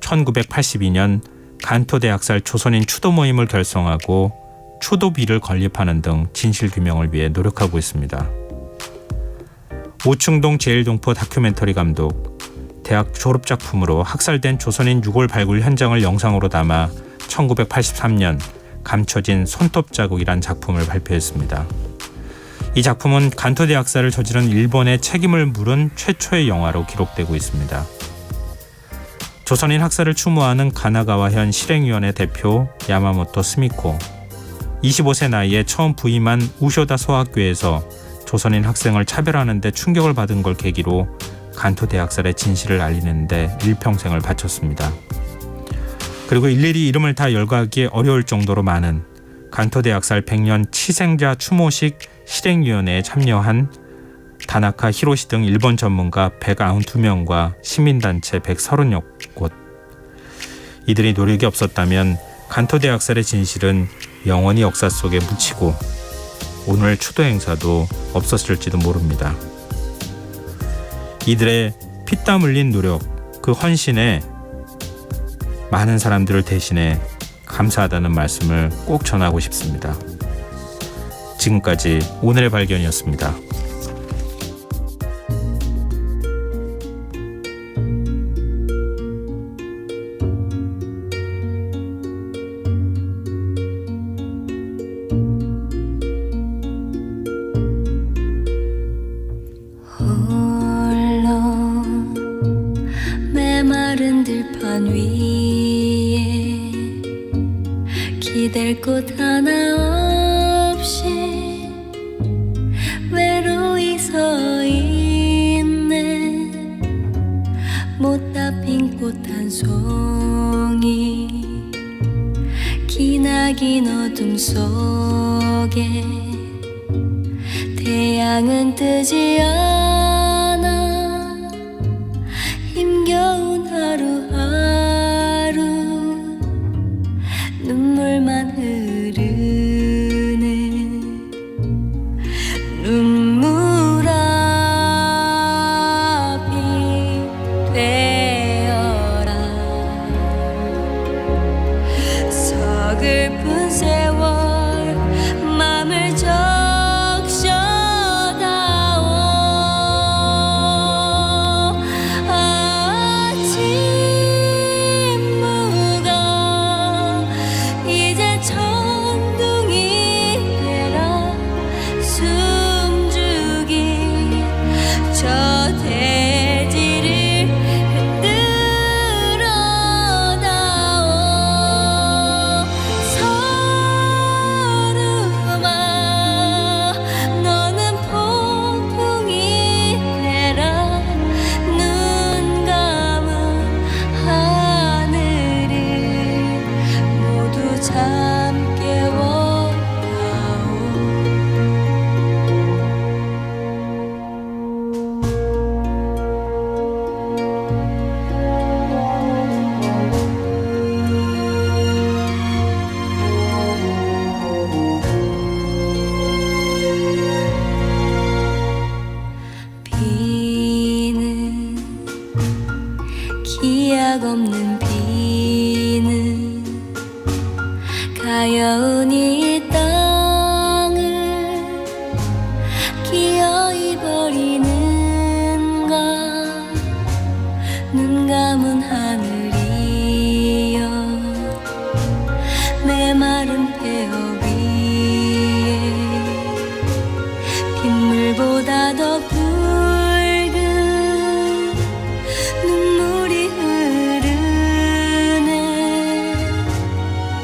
1982년 간토 대학살 조선인 추도 모임을 결성하고 추도비를 건립하는 등 진실규명을 위해 노력하고 있습니다. 오충동 제1동포 다큐멘터리 감독, 대학 졸업작품으로 학살된 조선인 유골 발굴 현장을 영상으로 담아 1983년 감춰진 손톱자국이란 작품을 발표했습니다. 이 작품은 간토 대학살을 저지른 일본의 책임을 물은 최초의 영화로 기록되고 있습니다. 조선인 학살을 추모하는 가나가와현 실행위원회 대표 야마모토 스미코, 25세 나이에 처음 부임한 우쇼다 소학교에서 조선인 학생을 차별하는 데 충격을 받은 걸 계기로 간토 대학살의 진실을 알리는 데 일평생을 바쳤습니다. 그리고 일일이 이름을 다 열거하기 어려울 정도로 많은 간토 대학살 100년 치생자 추모식 실행위원회에 참여한 다나카 히로시 등 일본 전문가 192명과 시민단체 130여 곳. 이들의 노력이 없었다면 간토 대학살의 진실은 영원히 역사 속에 묻히고 오늘 추도 행사도 없었을지도 모릅니다. 이들의 피땀 흘린 노력, 그 헌신에 많은 사람들을 대신해 감사하다는 말씀을 꼭 전하고 싶습니다. 지금까지 오늘의 발견이었습니다. 메마른 들판 위에 기댈 곳 하나 없이 외로이 서 있네. 못다 핀 꽃 한 송이 기나긴 어둠 속에 태양은 뜨지 않아. 힘겨운 하루하루 눈물만 흐르네. 눈물아비 되어라. 서글픈 세월 맘을 적셔다오 아침 무가 이제 천둥이 되라 숨죽인 저 대지를 흔들어다오 서름아 너는 폭풍이 되라 눈 감은 하늘을 모두 잠 깨워다오 비는 기약 없는 비는 가여운 이 땅을 기어이 버리는가 눈 감은 하늘이여 메마른 폐허 위에 빗물보다 더 붉은 눈물이 흐르네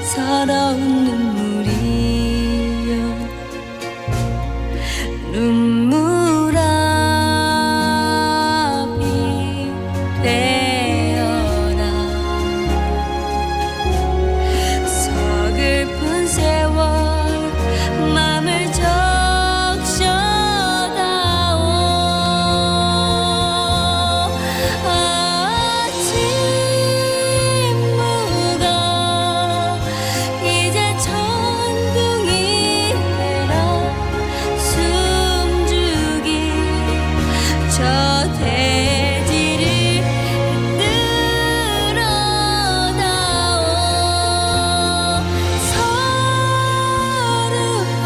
서러운 눈물이여 눈물아비 되어라 서글픈 세월 맘을 적셔다오 아침 무가 이제 천둥이 되라 숨죽인 저 대지를 흔들어다오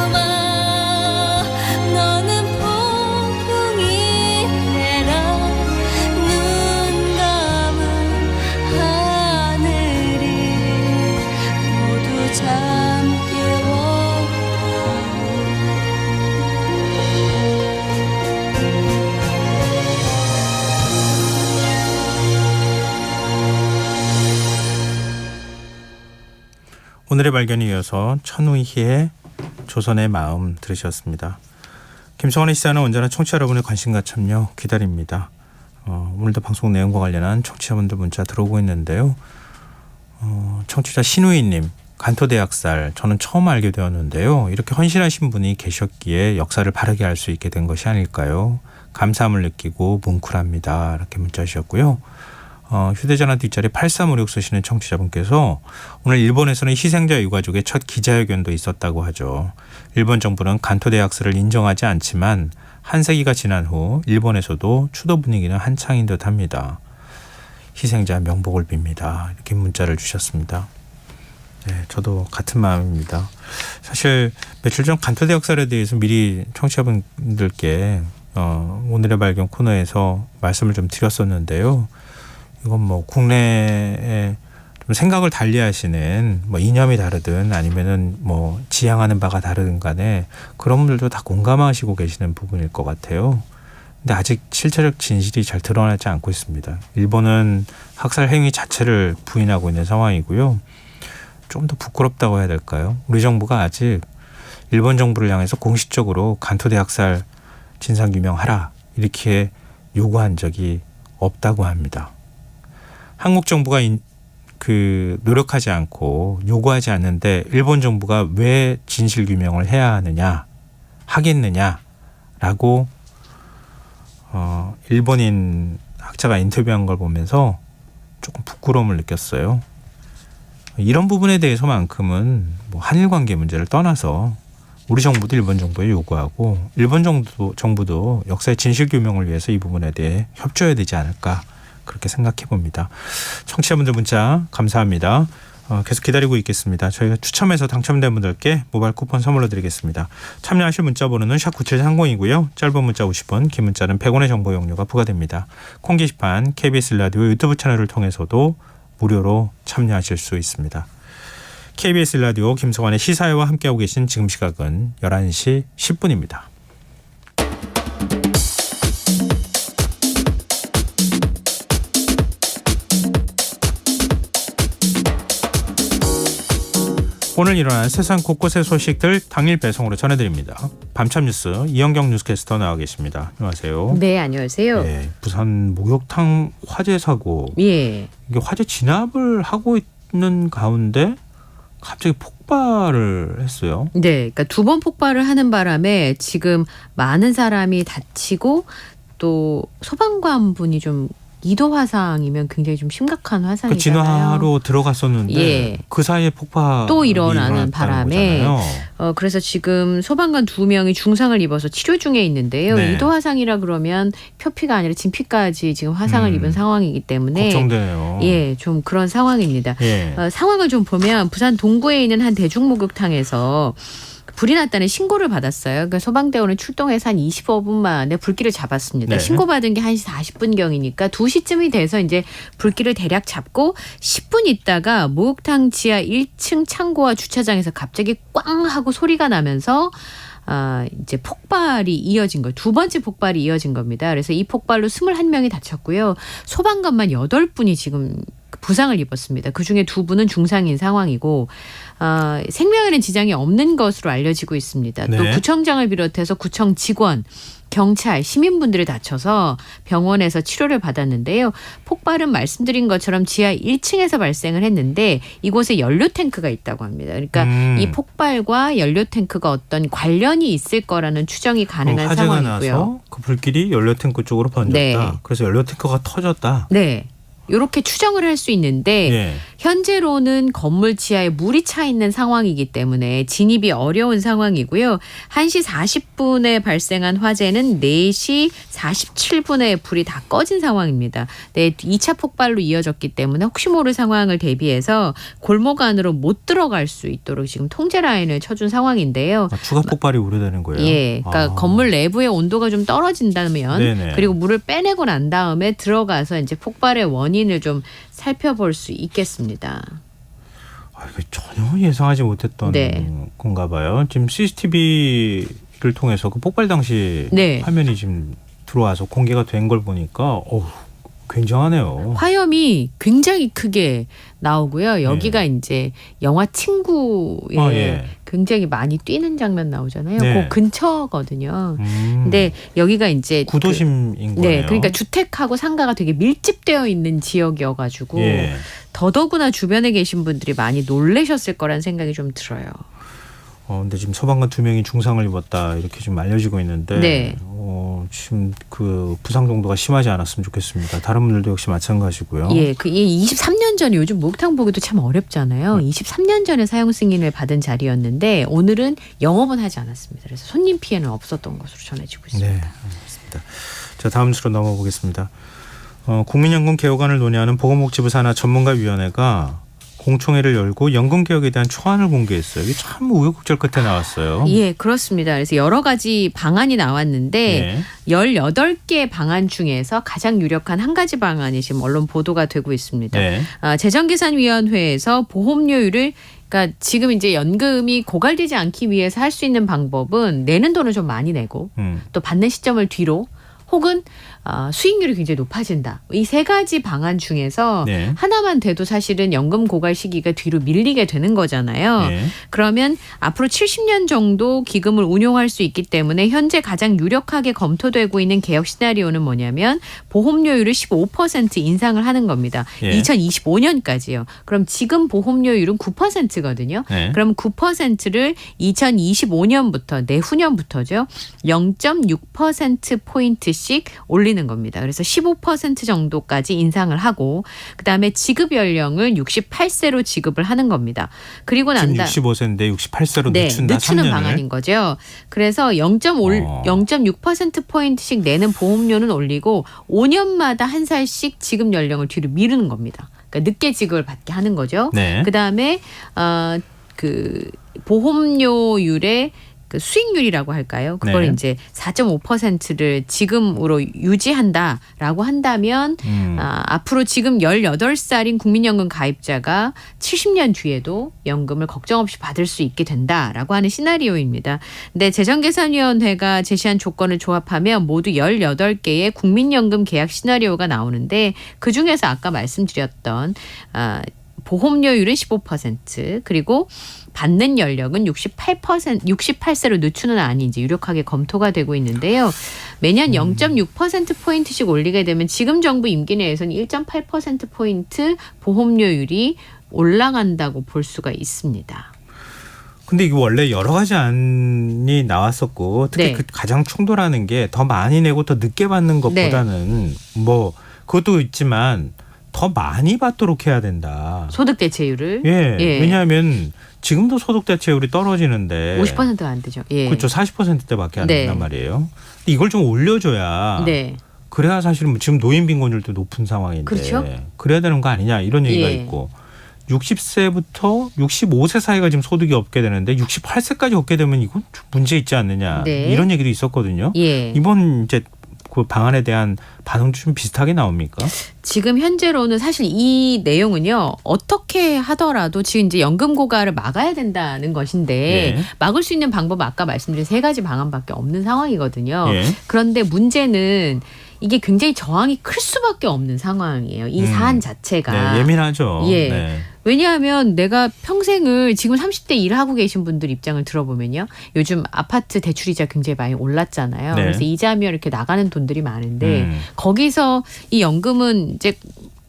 서름아 너는 폭풍이 되라 눈 감은 하늘을 모두 잠 오늘의 발견에 이어서 천우희의 조선의 마음 들으셨습니다. 김성환의 시사는 언제나 청취자 여러분의 관심과 참여 기다립니다. 오늘도 방송 내용과 관련한 청취자분들 문자 들어오고 있는데요. 청취자 신우희님, 간토대학살 저는 처음 알게 되었는데요. 이렇게 헌신하신 분이 계셨기에 역사를 바르게 알 수 있게 된 것이 아닐까요? 감사함을 느끼고 뭉클합니다. 이렇게 문자 주셨고요. 휴대전화 뒷자리 8356 쓰시는 청취자분께서 오늘 일본에서는 희생자 유가족의 첫 기자회견도 있었다고 하죠. 일본 정부는 간토대학살을 인정하지 않지만 한 세기가 지난 후 일본에서도 추도 분위기는 한창인 듯합니다. 희생자 명복을 빕니다. 이렇게 문자를 주셨습니다. 네, 저도 같은 마음입니다. 사실 며칠 전 간토대학살에 대해서 미리 청취자분들께 오늘의 발견 코너에서 말씀을 좀 드렸었는데요. 이건 뭐 국내에 좀 생각을 달리하시는 뭐 이념이 다르든 아니면은 뭐 지향하는 바가 다르든 간에 그런 분들도 다 공감하시고 계시는 부분일 것 같아요. 근데 아직 실체적 진실이 잘 드러나지 않고 있습니다. 일본은 학살 행위 자체를 부인하고 있는 상황이고요. 좀 더 부끄럽다고 해야 될까요? 우리 정부가 아직 일본 정부를 향해서 공식적으로 간토대학살 진상규명하라 이렇게 요구한 적이 없다고 합니다. 한국 정부가 노력하지 않고 요구하지 않는데 일본 정부가 왜 진실 규명을 해야 하겠느냐라고 일본인 학자가 인터뷰한 걸 보면서 조금 부끄러움을 느꼈어요. 이런 부분에 대해서만큼은 뭐 한일 관계 문제를 떠나서 우리 정부도 일본 정부에 요구하고 일본 정부도 역사의 진실 규명을 위해서 이 부분에 대해 협조해야 되지 않을까 그렇게 생각해 봅니다. 청취자분들 문자 감사합니다. 계속 기다리고 있겠습니다. 저희가 추첨해서 당첨된 분들께 모바일 쿠폰 선물로 드리겠습니다. 참여하실 문자 번호는 샵9730이고요. 짧은 문자 50원, 긴 문자는 100원의 정보 용료가 부과됩니다. 콩 게시판 KBS 라디오 유튜브 채널을 통해서도 무료로 참여하실 수 있습니다. KBS 라디오 김성환의 시사회와 함께하고 계신 지금 시각은 11시 10분입니다. 오늘 일어난 세상 곳곳의 소식들 당일 배송으로 전해드립니다. 밤참 뉴스 이현경 뉴스캐스터 나와 계십니다. 안녕하세요. 네, 안녕하세요. 네, 부산 목욕탕 화재 사고. 예. 이게 화재 진압을 하고 있는 가운데 갑자기 폭발을 했어요. 네, 그러니까 2번 폭발을 하는 바람에 지금 많은 사람이 다치고 또 소방관 분이 좀 2도 화상이면 굉장히 좀 심각한 화상이잖아요. 진화로 들어갔었는데 예. 그 사이에 폭발이 또 일어나는 바람에 거잖아요. 그래서 지금 소방관 2명이 중상을 입어서 치료 중에 있는데요. 네. 2도 화상이라 그러면 표피가 아니라 진피까지 지금 화상을 입은 상황이기 때문에 걱정되네요. 예, 좀 그런 상황입니다. 예. 상황을 좀 보면 부산 동구에 있는 한 대중목욕탕에서 불이 났다는 신고를 받았어요. 그러니까 소방대원은 출동해서 한 25분 만에 불길을 잡았습니다. 네. 신고받은 게 1시 40분경이니까 2시쯤이 돼서 이제 불길을 대략 잡고 10분 있다가 목욕탕 지하 1층 창고와 주차장에서 갑자기 꽝 하고 소리가 나면서 이제 폭발이 이어진 거예요. 2번째 폭발이 이어진 겁니다. 그래서 이 폭발로 21명이 다쳤고요. 소방관만 8분이 지금 부상을 입었습니다. 그중에 2분은 중상인 상황이고 생명에는 지장이 없는 것으로 알려지고 있습니다. 네. 또 구청장을 비롯해서 구청 직원, 경찰, 시민분들이 다쳐서 병원에서 치료를 받았는데요. 폭발은 말씀드린 것처럼 지하 1층에서 발생을 했는데 이곳에 연료 탱크가 있다고 합니다. 그러니까 이 폭발과 연료 탱크가 어떤 관련이 있을 거라는 추정이 가능한 화재가 상황이고요. 나서 그 불길이 연료 탱크 쪽으로 번졌다. 네. 그래서 연료 탱크가 터졌다. 네. 이렇게 추정을 할 수 있는데 예. 현재로는 건물 지하에 물이 차 있는 상황이기 때문에 진입이 어려운 상황이고요. 1시 40분에 발생한 화재는 4시 47분에 불이 다 꺼진 상황입니다. 네, 2차 폭발로 이어졌기 때문에 혹시 모를 상황을 대비해서 골목 안으로 못 들어갈 수 있도록 지금 통제 라인을 쳐준 상황인데요. 추가 폭발이 우려되는 거예요. 예, 그러니까 건물 내부의 온도가 좀 떨어진다면 네네. 그리고 물을 빼내고 난 다음에 들어가서 이제 폭발의 원인을 좀 살펴볼 수 있겠습니다. 이거 전혀 예상하지 못했던 네. 건가 봐요. 지금 CCTV를 통해서 그 폭발 당시 네. 화면이 지금 들어와서 공개가 된 걸 보니까 굉장하네요. 화염이 굉장히 크게 나오고요. 여기가 이제 영화 친구에 예. 굉장히 많이 뛰는 장면 나오잖아요. 네. 그 근처거든요. 근데 여기가 이제 구도심인 거네요. 네, 그러니까 주택하고 상가가 되게 밀집되어 있는 지역이어가지고 예. 더더구나 주변에 계신 분들이 많이 놀라셨을 거란 생각이 좀 들어요. 근데 지금 소방관 2명이 중상을 입었다 이렇게 좀 알려지고 있는데 네. 지금 그 부상 정도가 심하지 않았으면 좋겠습니다. 다른 분들도 역시 마찬가지고요. 예, 그 23년 전에 요즘 목욕탕 보기도 참 어렵잖아요. 23년 전에 사용 승인을 받은 자리였는데 오늘은 영업은 하지 않았습니다. 그래서 손님 피해는 없었던 것으로 전해지고 있습니다. 네, 알겠습니다. 자, 다음 수로 넘어가 보겠습니다. 국민연금 개혁안을 논의하는 보건복지부 산하 전문가위원회가 공청회를 열고 연금 개혁에 대한 초안을 공개했어요. 이게 참 우여곡절 끝에 나왔어요. 예, 그렇습니다. 그래서 여러 가지 방안이 나왔는데 네. 18개 방안 중에서 가장 유력한 한 가지 방안이 지금 언론 보도가 되고 있습니다. 네. 재정계산위원회에서 보험료율을 그러니까 지금 이제 연금이 고갈되지 않기 위해서 할 수 있는 방법은 내는 돈을 좀 많이 내고 또 받는 시점을 뒤로 혹은 수익률이 굉장히 높아진다. 이 3가지 방안 중에서 네. 하나만 돼도 사실은 연금 고갈 시기가 뒤로 밀리게 되는 거잖아요. 네. 그러면 앞으로 70년 정도 기금을 운용할 수 있기 때문에 현재 가장 유력하게 검토되고 있는 개혁 시나리오는 뭐냐면 보험료율을 15% 인상을 하는 겁니다. 예. 2025년까지요. 그럼 지금 보험료율은 9%거든요. 네. 그럼 9%를 2025년부터 내후년부터죠. 0.6%포인트씩 올리는 겁니다. 그래서 15% 정도까지 인상을 하고 그다음에 지급 연령을 68세로 지급을 하는 겁니다. 그리고 지금 난다. 65세인데 68세로 네, 늦춘다. 늦추는 3년을. 방안인 거죠. 그래서 0.6%포인트씩 내는 보험료는 올리고 5년마다 한 살씩 지급 연령을 뒤로 미루는 겁니다. 그러니까 늦게 지급을 받게 하는 거죠. 네. 그다음에 그 보험료율의 그 수익률이라고 할까요? 그걸 네. 이제 4.5%를 지금으로 유지한다라고 한다면 앞으로 지금 18살인 국민연금 가입자가 70년 뒤에도 연금을 걱정 없이 받을 수 있게 된다라고 하는 시나리오입니다. 근데 재정계산위원회가 제시한 조건을 조합하면 모두 18개의 국민연금 계약 시나리오가 나오는데 그중에서 아까 말씀드렸던 보험료율은 15% 그리고 받는 연령은 68세로 늦추는 안이 이제 유력하게 검토가 되고 있는데요. 매년 0.6%포인트씩 올리게 되면 지금 정부 임기 내에서는 1.8%포인트 보험료율이 올라간다고 볼 수가 있습니다. 근데 이게 원래 여러 가지 안이 나왔었고 특히 네. 그 가장 충돌하는 게 더 많이 내고 더 늦게 받는 것보다는 뭐 그것도 있지만 더 많이 받도록 해야 된다. 소득 대체율을. 예. 왜냐하면 지금도 소득 대체율이 떨어지는데 50%가 안 되죠. 예. 그렇죠. 40%대밖에 안 네. 된단 말이에요. 이걸 좀 올려줘야 네. 그래야 사실은 지금 노인 빈곤율도 높은 상황인데 그렇죠. 그래야 되는 거 아니냐 이런 얘기가 예. 있고 60세부터 65세 사이가 지금 소득이 없게 되는데 68세까지 없게 되면 이건 좀 문제 있지 않느냐 네. 이런 얘기도 있었거든요. 예. 이번 이제 그 방안에 대한 반응도 좀 비슷하게 나옵니까? 지금 현재로는 사실 이 내용은요. 어떻게 하더라도 지금 이제 연금 고갈을 막아야 된다는 것인데 예. 막을 수 있는 방법은 아까 말씀드린 3가지 방안밖에 없는 상황이거든요. 예. 그런데 문제는 이게 굉장히 저항이 클 수밖에 없는 상황이에요. 이 사안 자체가. 네, 예민하죠. 예. 네. 왜냐하면 내가 평생을 지금 30대 일하고 계신 분들 입장을 들어보면요. 요즘 아파트 대출이자 굉장히 많이 올랐잖아요. 네. 그래서 이자며 이렇게 나가는 돈들이 많은데 거기서 이 연금은 이제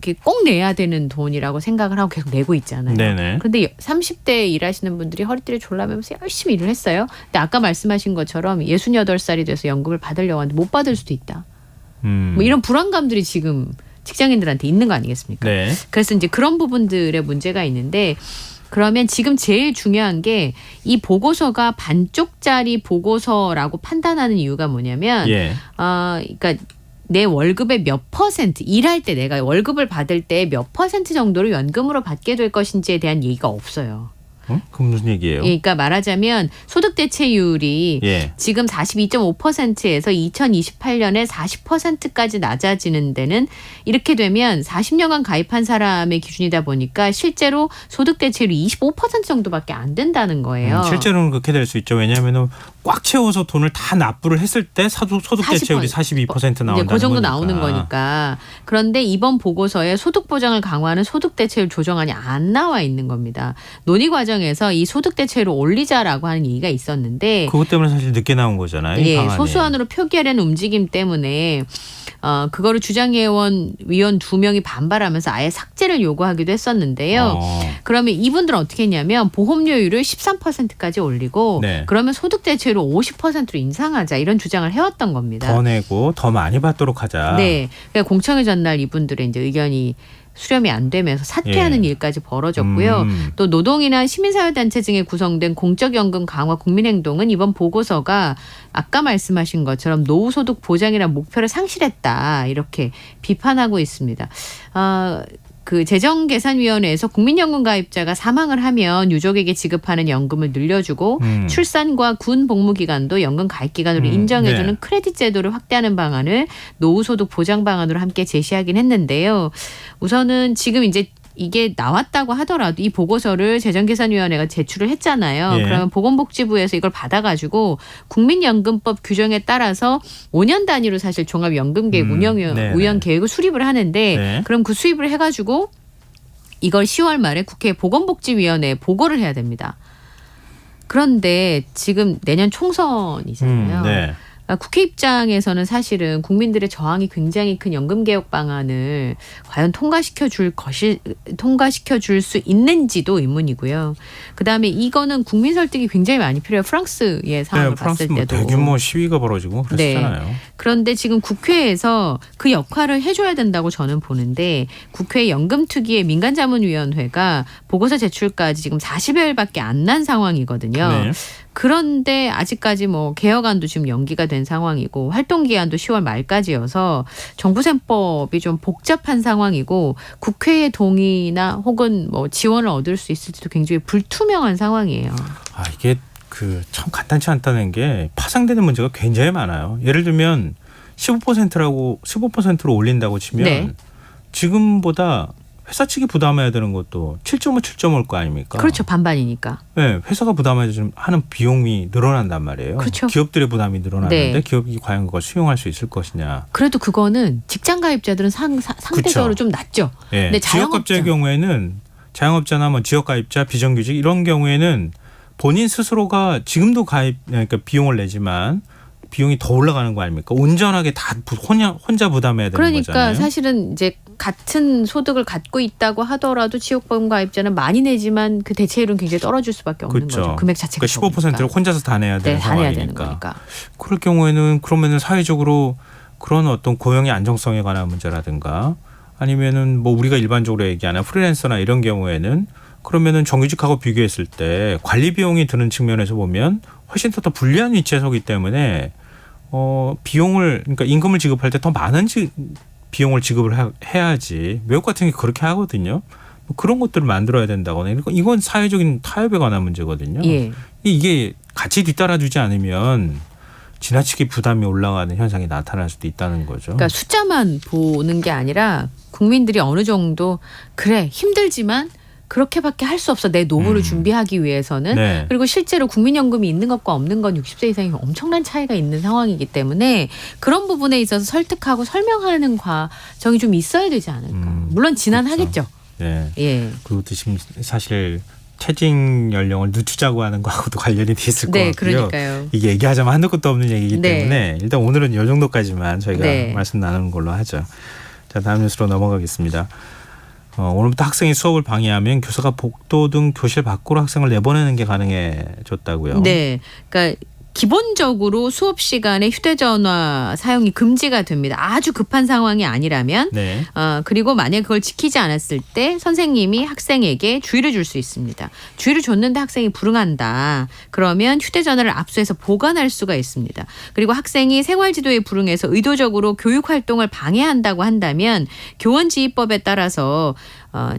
이렇게 꼭 내야 되는 돈이라고 생각을 하고 계속 내고 있잖아요. 네네. 그런데 30대 일하시는 분들이 허리띠를 졸라매면서 열심히 일을 했어요. 근데 아까 말씀하신 것처럼 68살이 돼서 연금을 받으려고 하는데 못 받을 수도 있다. 뭐 이런 불안감들이 지금 직장인들한테 있는 거 아니겠습니까? 네. 그래서 이제 그런 부분들의 문제가 있는데 그러면 지금 제일 중요한 게 이 보고서가 반쪽짜리 보고서라고 판단하는 이유가 뭐냐면 예. 그러니까 내 월급의 몇 %, 일할 때 내가 월급을 받을 때 몇 % 정도를 연금으로 받게 될 것인지에 대한 얘기가 없어요. 그 무슨 얘기예요? 그러니까 말하자면 소득 대체율이 예. 지금 42.5%에서 2028년에 40%까지 낮아지는 데는 이렇게 되면 40년간 가입한 사람의 기준이다 보니까 실제로 소득 대체율이 25% 정도밖에 안 된다는 거예요. 실제로는 그렇게 될 수 있죠. 왜냐하면 꽉 채워서 돈을 다 납부를 했을 때 소득 대체율이 42% 나온다는 이제 그 정도 거니까. 나오는 거니까. 그런데 이번 보고서에 소득 보장을 강화하는 소득 대체율 조정안이 안 나와 있는 겁니다. 논의 과정에서 이 소득 대체율을 올리자라고 하는 얘기가 있었는데 그것 때문에 사실 늦게 나온 거잖아요. 이 예, 방안이. 소수안으로 표기하려는 움직임 때문에 그거를 주장해온 위원 2명이 반발하면서 아예 삭제를 요구하기도 했었는데요. 그러면 이분들은 어떻게 했냐면 보험료율을 13%까지 올리고 네. 그러면 소득 대체율을 50%로 인상하자 이런 주장을 해왔던 겁니다. 더 내고 더 많이 받도록 하자. 네, 그러니까 공청회 전날 이분들의 이제 의견이 수렴이 안 되면서 사퇴하는 예. 일까지 벌어졌고요. 또 노동이나 시민사회단체 등에 구성된 공적연금 강화 국민행동은 이번 보고서가 아까 말씀하신 것처럼 노후소득 보장이라는 목표를 상실했다 이렇게 비판하고 있습니다. 그 재정계산위원회에서 국민연금 가입자가 사망을 하면 유족에게 지급하는 연금을 늘려주고 출산과 군 복무 기간도 연금 가입 기간으로 인정해주는 네. 크레딧 제도를 확대하는 방안을 노후소득 보장 방안으로 함께 제시하긴 했는데요. 우선은 지금 이제 이게 나왔다고 하더라도 이 보고서를 재정계산위원회가 제출을 했잖아요. 예. 그러면 보건복지부에서 이걸 받아가지고 국민연금법 규정에 따라서 5년 단위로 사실 종합연금계획 운영 계획을 수립을 하는데 네. 그럼 그 수립을 해가지고 이걸 10월 말에 국회 보건복지위원회에 보고를 해야 됩니다. 그런데 지금 내년 총선이잖아요. 네. 국회 입장에서는 사실은 국민들의 저항이 굉장히 큰 연금개혁 방안을 과연 통과시켜 줄 수 있는지도 의문이고요. 그다음에 이거는 국민 설득이 굉장히 많이 필요해요. 프랑스의 상황을 프랑스 봤을 때도. 대규모 시위가 벌어지고 그랬잖아요. 네. 그런데 지금 국회에서 그 역할을 해줘야 된다고 저는 보는데 국회 연금특위의 민간자문위원회가 보고서 제출까지 지금 40여일밖에 안 난 상황이거든요. 네. 그런데 아직까지 뭐 개혁안도 지금 연기가 된 상황이고 활동 기한도 10월 말까지여서 정부셈법이 좀 복잡한 상황이고 국회의 동의나 혹은 뭐 지원을 얻을 수 있을지도 굉장히 불투명한 상황이에요. 아, 이게 그 참 간단치 않다는 게 파생되는 문제가 굉장히 많아요. 예를 들면 15%로 올린다고 치면 네. 지금보다 회사 측이 부담해야 되는 것도 7.5일 거 아닙니까? 그렇죠. 반반이니까. 네, 회사가 부담해야 하는 비용이 늘어난단 말이에요. 그렇죠. 기업들의 부담이 늘어나는데 네. 기업이 과연 그걸 수용할 수 있을 것이냐. 그래도 그거는 직장 가입자들은 상대적으로 그쵸. 좀 낮죠. 네. 근데 지역가입자의 경우에는 자영업자나 뭐 지역가입자, 비정규직 이런 경우에는 본인 스스로가 지금도 그러니까 비용을 내지만 비용이 더 올라가는 거 아닙니까? 온전하게 다 혼자 부담해야 되는 그러니까 거잖아요. 사실은 이제 같은 소득을 갖고 있다고 하더라도 지역보험 가입자는 많이 내지만 그 대체율은 굉장히 떨어질 수밖에 없는 그렇죠. 거죠. 금액 자체가 그러니까 15%를 혼자서 다 내야 되는 다 내야 되는 상황이니까. 거니까. 그럴 경우에는 그러면은 사회적으로 그런 어떤 고용의 안정성에 관한 문제라든가 아니면은 뭐 우리가 일반적으로 얘기하는 프리랜서나 이런 경우에는 그러면은 정규직하고 비교했을 때 관리 비용이 드는 측면에서 보면 훨씬 더 불리한 위치에 서기 때문에 비용을 그러니까 임금을 지급할 때 더 많은 비용을 지급을 해야지. 외국 같은 게 그렇게 하거든요. 뭐 그런 것들을 만들어야 된다거나 이건 사회적인 타협에 관한 문제거든요. 예. 이게 같이 뒤따라주지 않으면 지나치게 부담이 올라가는 현상이 나타날 수도 있다는 거죠. 그러니까 숫자만 보는 게 아니라 국민들이 어느 정도 그래 힘들지만 그렇게밖에 할 수 없어. 내 노후를 준비하기 위해서는. 네. 그리고 실제로 국민연금이 있는 것과 없는 건 60세 이상이 엄청난 차이가 있는 상황이기 때문에 그런 부분에 있어서 설득하고 설명하는 과정이 좀 있어야 되지 않을까. 물론 지난하겠죠. 네. 예. 그리고 지금 사실 퇴직 연령을 늦추자고 하는 거하고도 관련이 돼 있을 것 네, 같고요. 그러니까요. 이게 얘기하자면 한도 끝도 없는 얘기이기 네. 때문에 일단 오늘은 이 정도까지만 저희가 네. 말씀 나누는 걸로 하죠. 자, 다음 뉴스로 넘어가겠습니다. 오늘부터 학생이 수업을 방해하면 교사가 복도 등 교실 밖으로 학생을 내보내는 게 가능해졌다고요. 네. 그러니까 기본적으로 수업 시간에 휴대전화 사용이 금지가 됩니다. 아주 급한 상황이 아니라면. 네. 그리고 만약 그걸 지키지 않았을 때 선생님이 학생에게 주의를 줄 수 있습니다. 주의를 줬는데 학생이 불응한다. 그러면 휴대전화를 압수해서 보관할 수가 있습니다. 그리고 학생이 생활지도에 불응해서 의도적으로 교육활동을 방해한다고 한다면 교원지휘법에 따라서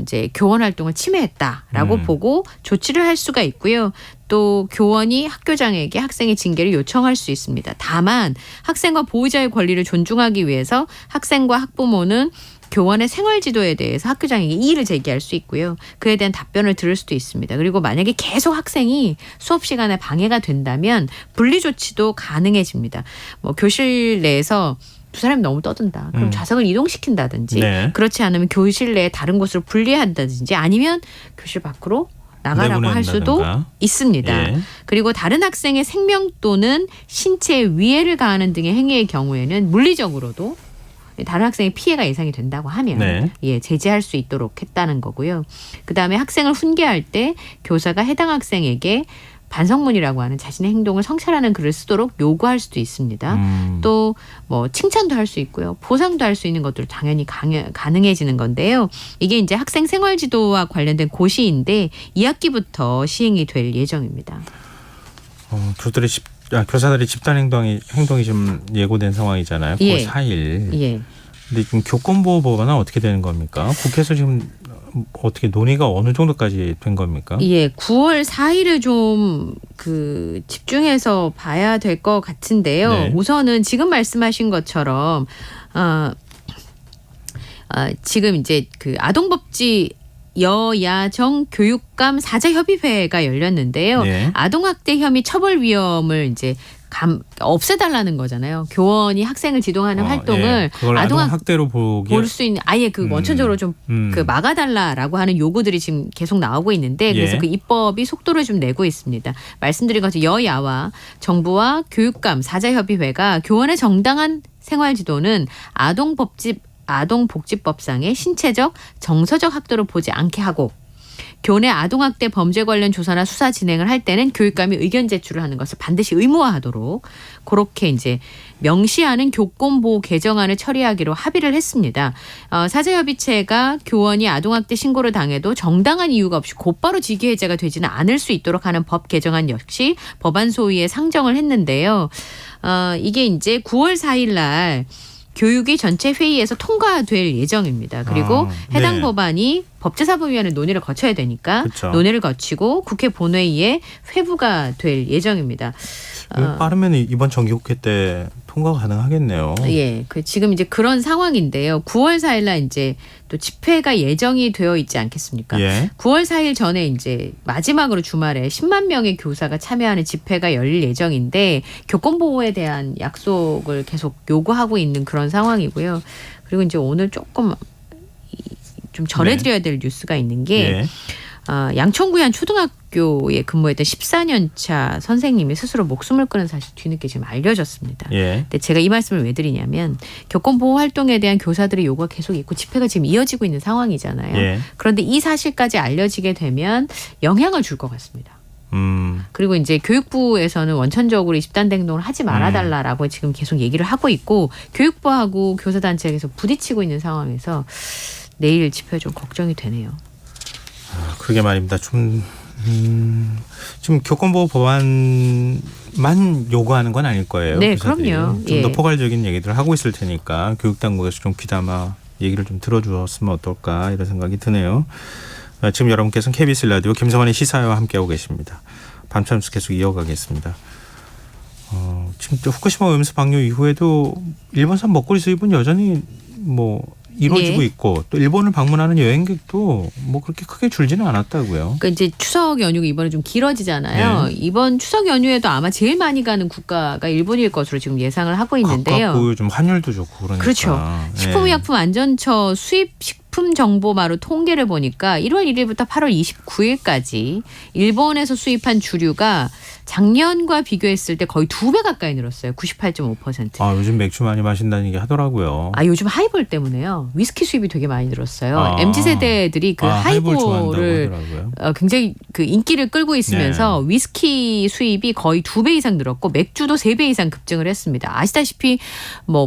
이제 교원 활동을 침해했다라고 보고 조치를 할 수가 있고요. 또 교원이 학교장에게 학생의 징계를 요청할 수 있습니다. 다만 학생과 보호자의 권리를 존중하기 위해서 학생과 학부모는 교원의 생활지도에 대해서 학교장에게 이의를 제기할 수 있고요. 그에 대한 답변을 들을 수도 있습니다. 그리고 만약에 계속 학생이 수업 시간에 방해가 된다면 분리 조치도 가능해집니다. 뭐 교실 내에서 두 사람이 너무 떠든다. 그럼 좌석을 이동시킨다든지 네. 그렇지 않으면 교실 내에 다른 곳으로 분리한다든지 아니면 교실 밖으로 나가라고 할 수도 내보낸다든가. 있습니다. 예. 그리고 다른 학생의 생명 또는 신체에 위해를 가하는 등의 행위의 경우에는 물리적으로도 다른 학생의 피해가 예상이 된다고 하면 네. 예, 제재할 수 있도록 했다는 거고요. 그다음에 학생을 훈계할 때 교사가 해당 학생에게 반성문이라고 하는 자신의 행동을 성찰하는 글을 쓰도록 요구할 수도 있습니다. 또 뭐 칭찬도 할 수 있고요. 보상도 할 수 있는 것들 당연히 가능해지는 건데요. 이게 이제 학생 생활지도와 관련된 고시인데 2학기부터 시행이 될 예정입니다. 교사들의 집단 행동이 좀 예고된 상황이잖아요. 9월 예. 4일. 예. 근데 지금 교권보호법안은 어떻게 되는 겁니까? 국회에서 지금 어떻게 논의가 어느 정도까지 된 겁니까? 예, 9월 4일을 좀 집중해서 봐야 될 것 같은데요. 네. 우선은 지금 말씀하신 것처럼 지금 이제 그 아동법지 여야정 교육감 사자협의회가 열렸는데요. 네. 아동학대 혐의 처벌 위험을 이제 없애달라는 거잖아요. 교원이 학생을 지도하는 활동을 예. 그걸 아동학대로 볼 수 있는 아예 그 원천적으로 좀 막아달라라고 하는 요구들이 지금 계속 나오고 있는데 그래서 예. 그 입법이 속도를 좀 내고 있습니다. 말씀드린 것처럼 여야와 정부와 교육감 사자협의회가 교원의 정당한 생활지도는 아동복지법상의 신체적 정서적 학도를 보지 않게 하고 교내 아동학대 범죄 관련 조사나 수사 진행을 할 때는 교육감이 의견 제출을 하는 것을 반드시 의무화하도록 그렇게 이제 명시하는 교권보호 개정안을 처리하기로 합의를 했습니다. 사제협의체가 교원이 아동학대 신고를 당해도 정당한 이유가 없이 곧바로 직위해제가 되지는 않을 수 있도록 하는 법 개정안 역시 법안 소위에 상정을 했는데요. 이게 이제 9월 4일 날 교육위 전체 회의에서 통과될 예정입니다. 그리고 해당 법안이 법제사법위원회 논의를 거쳐야 되니까 그쵸. 논의를 거치고 국회 본회의에 회부가 될 예정입니다. 빠르면 이번 정기국회 때 통과 가능하겠네요. 예, 지금 이제 그런 상황인데요. 9월 4일 날 이제 또 집회가 예정이 되어 있지 않겠습니까? 예. 9월 4일 전에 이제 마지막으로 주말에 10만 명의 교사가 참여하는 집회가 열릴 예정인데 교권 보호에 대한 약속을 계속 요구하고 있는 그런 상황이고요. 그리고 이제 오늘 조금 좀 전해드려야 될 뉴스가 있는 게 양천구의 한 초등학교에 근무했던 14년 차 선생님이 스스로 목숨을 끊은 사실 뒤늦게 지금 알려졌습니다. 근데 제가 이 말씀을 왜 드리냐면 교권 보호 활동에 대한 교사들의 요구가 계속 있고 집회가 지금 이어지고 있는 상황이잖아요. 그런데 이 사실까지 알려지게 되면 영향을 줄 것 같습니다. 그리고 이제 교육부에서는 원천적으로 이 집단 행동을 하지 말아달라라고 지금 계속 얘기를 하고 있고 교육부하고 교사단체가 계속 부딪히고 있는 상황에서 내일 집회 좀 걱정이 되네요. 그러게 말입니다. 좀 지금 교권보호 법안만 요구하는 건 아닐 거예요. 네, 교사들이. 그럼요. 좀 더 포괄적인 얘기들을 하고 있을 테니까 교육당국에서 좀 귀담아 얘기를 좀 들어주었으면 어떨까 이런 생각이 드네요. 지금 여러분께서는 KBS 라디오 김성환의 시사회와 함께하고 계십니다. 밤참 계속 이어가겠습니다. 지금 또 후쿠시마 오염수 방류 이후에도 일본산 먹거리 수입은 여전히 이루어지고 있고 또 일본을 방문하는 여행객도 그렇게 크게 줄지는 않았다고요. 그러니까 이제 추석 연휴가 이번에 좀 길어지잖아요. 이번 추석 연휴에도 아마 제일 많이 가는 국가가 일본일 것으로 지금 예상을 하고 있는데요. 가깝고 좀 환율도 좋고 그러니까. 그렇죠. 식품의약품안전처 수입 식품 정보마루 통계를 보니까 1월 1일부터 8월 29일까지 일본에서 수입한 주류가 작년과 비교했을 때 거의 2배 가까이 늘었어요. 98.5%. 요즘 맥주 많이 마신다는 얘기 하더라고요. 요즘 하이볼 때문에요. 위스키 수입이 되게 많이 늘었어요. MZ세대들이 그 하이볼을 굉장히 그 인기를 끌고 있으면서 위스키 수입이 거의 2배 이상 늘었고 맥주도 3배 이상 급증을 했습니다. 아시다시피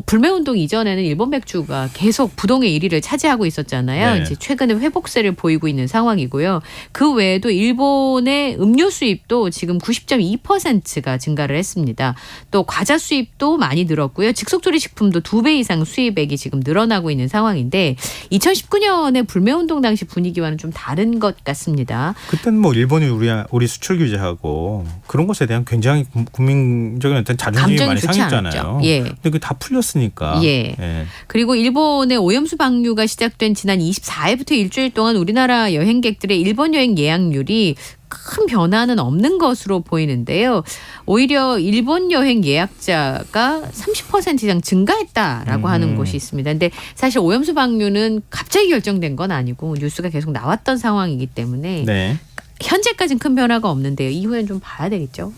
불매운동 이전에는 일본 맥주가 계속 부동의 1위를 차지하고 있었잖아요. 이제 최근에 회복세를 보이고 있는 상황이고요. 그 외에도 일본의 음료 수입도 지금 90.2%가 증가를 했습니다. 또 과자 수입도 많이 늘었고요. 직속조리식품도 2배 이상 수입액이 지금 늘어나고 있는 상황인데 2019년에 불매운동 당시 분위기와는 좀 다른 것 같습니다. 그때는 일본이 우리 수출 규제하고 그런 것에 대한 굉장히 국민적인 어떤 자존심이 많이 상했잖아요. 근데 그게 다 풀렸으니까. 그리고 일본의 오염수 방류가 시작된 지난 24일부터 일주일 동안 우리나라 여행객들의 일본 여행 예약률이 큰 변화는 없는 것으로 보이는데요. 오히려 일본 여행 예약자가 30% 이상 증가했다라고 하는 곳이 있습니다. 근데 사실 오염수 방류는 갑자기 결정된 건 아니고 뉴스가 계속 나왔던 상황이기 때문에 현재까지는 큰 변화가 없는데요. 이후엔 좀 봐야 되겠죠.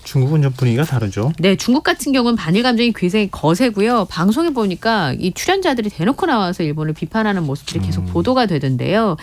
중국은 좀 분위기가 다르죠. 네, 중국 같은 경우는 반일 감정이 굉장히 거세고요. 방송에 보니까 이 출연자들이 대놓고 나와서 일본을 비판하는 모습들이 계속 보도가 되던데요.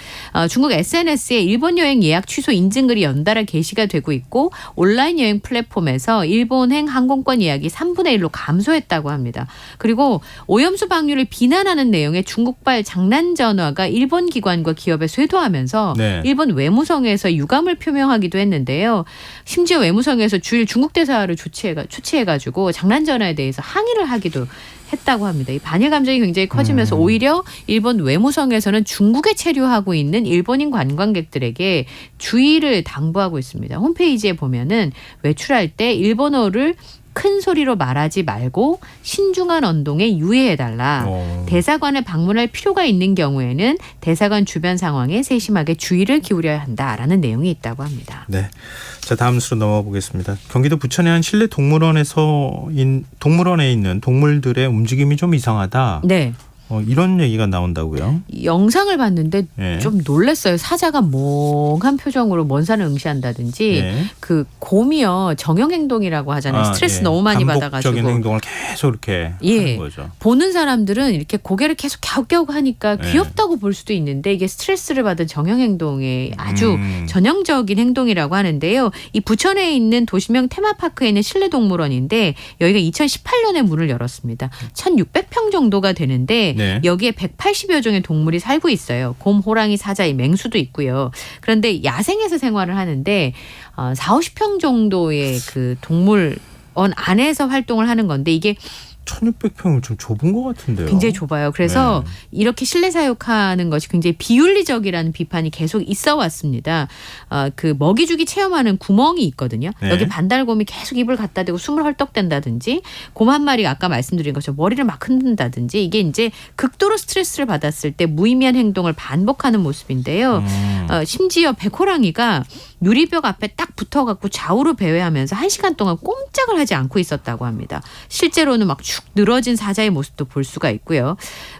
중국 SNS에 일본 여행 예약 취소 인증글이 연달아 게시가 되고 있고 온라인 여행 플랫폼에서 일본행 항공권 예약이 3분의 1로 감소했다고 합니다. 그리고 오염수 방류를 비난하는 내용의 중국발 장난 전화가 일본 기관과 기업에 쇄도하면서 일본 외무성에서 유감을 표명하기도 했는데요. 심지어 외무성에서 주일 중국 대사를 초치해가지고 장난 전화에 대해서 항의를 하기도 했다고 합니다. 이 반일 감정이 굉장히 커지면서 오히려 일본 외무성에서는 중국에 체류하고 있는 일본인 관광객들에게 주의를 당부하고 있습니다. 홈페이지에 보면은 외출할 때 일본어를 큰 소리로 말하지 말고 신중한 언동에 유의해달라. 대사관을 방문할 필요가 있는 경우에는 대사관 주변 상황에 세심하게 주의를 기울여야 한다라는 내용이 있다고 합니다. 네, 자 다음 수로 넘어가 보겠습니다. 경기도 부천의 한 실내 동물원에 있는 동물들의 움직임이 좀 이상하다. 이런 얘기가 나온다고요? 영상을 봤는데 좀 놀랐어요. 사자가 멍한 표정으로 먼 산을 응시한다든지 그 곰이요 정형 행동이라고 하잖아요. 스트레스 너무 많이 받아가지고 반복적인 행동을 계속 이렇게 예. 하는 거죠. 보는 사람들은 이렇게 고개를 계속 갸웃갸웃 하니까 네. 귀엽다고 볼 수도 있는데 이게 스트레스를 받은 정형 행동의 아주 음. 전형적인 행동이라고 하는데요. 이 부천에 있는 도시명 테마파크에 있는 실내동물원인데 여기가 2018년에 문을 열었습니다. 1,600평 정도가 되는데 네. 여기에 180여 종의 동물이 살고 있어요. 곰, 호랑이, 사자이, 맹수도 있고요. 그런데 야생에서 생활을 하는데 40~50평 정도의 그 동물원 안에서 활동을 하는 건데 이게 1,600평은 좀 좁은 것 같은데요. 굉장히 좁아요. 그래서 네. 이렇게 실내 사육하는 것이 굉장히 비윤리적이라는 비판이 계속 있어 왔습니다. 그 먹이 주기 체험하는 구멍이 있거든요. 네. 여기 반달곰이 계속 입을 갖다 대고 숨을 헐떡댄다든지 곰 한 마리가 아까 말씀드린 것처럼 머리를 막 흔든다든지 이게 이제 극도로 스트레스를 받았을 때 무의미한 행동을 반복하는 모습인데요. 심지어 백호랑이가 유리벽 앞에 딱 붙어갖고 좌우로 배회하면서 1시간 동안 꼼짝을 하지 않고 있었다고 합니다. 실제로는 막 축 늘어진 사자의 모습도 볼 수가 있고요.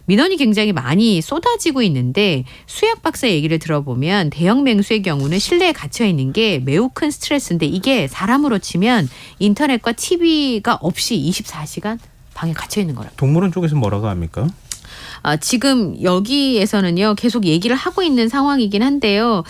민원이 굉장히 많이 쏟아지고 있는데 수약 박사 얘기를 들어보면 대형 맹수의 경우는 실내에 갇혀 있는 게 매우 큰 스트레스인데 이게 사람으로 치면 인터넷과 TV가 없이 24시간 방에 갇혀 있는 거라고. 동물원 쪽에서 뭐라고 합니까? 지금 여기에서는요 계속 얘기를 하고 있는 상황이긴 한데요.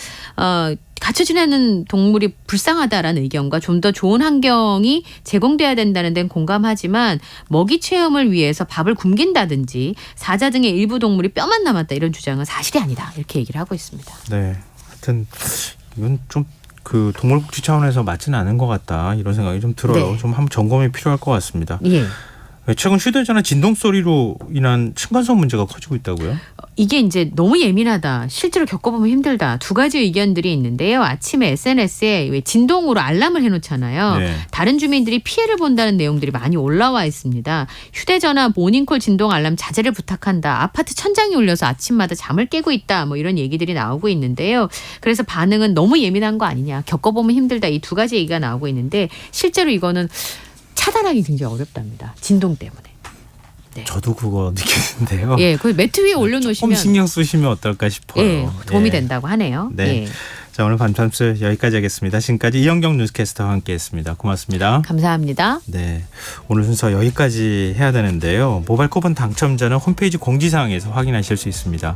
갇혀 지내는 동물이 불쌍하다라는 의견과 좀 더 좋은 환경이 제공돼야 된다는 데는 공감하지만 먹이 체험을 위해서 밥을 굶긴다든지 사자 등의 일부 동물이 뼈만 남았다 이런 주장은 사실이 아니다 이렇게 얘기를 하고 있습니다. 네, 하여튼 이건 좀 그 동물복지 차원에서 맞지는 않은 것 같다 이런 생각이 좀 들어요. 네. 좀 한번 점검이 필요할 것 같습니다. 예. 최근 휴대전화 진동 소리로 인한 층간소음 문제가 커지고 있다고요? 이게 이제 너무 예민하다. 실제로 겪어보면 힘들다. 두 가지 의견들이 있는데요. 아침에 SNS에 왜 진동으로 알람을 해놓잖아요. 네. 다른 주민들이 피해를 본다는 내용들이 많이 올라와 있습니다. 휴대전화 모닝콜 진동 알람 자제를 부탁한다. 아파트 천장이 울려서 아침마다 잠을 깨고 있다. 뭐 이런 얘기들이 나오고 있는데요. 그래서 반응은 너무 예민한 거 아니냐. 겪어보면 힘들다. 이 두 가지 얘기가 나오고 있는데 실제로 이거는 차단하기 굉장히 어렵답니다. 진동 때문에. 네. 저도 그거 느끼는데요. 예, 그 매트 위에 올려놓으시면 조금 신경 쓰시면 어떨까 싶어요. 예, 도움이 예. 된다고 하네요. 네. 예. 자, 오늘 밤참스 여기까지 하겠습니다. 지금까지 이영경 뉴스캐스터와 함께했습니다. 고맙습니다. 감사합니다. 네, 오늘 순서 여기까지 해야 되는데요. 모바일 쿠폰 당첨자는 홈페이지 공지사항에서 확인하실 수 있습니다.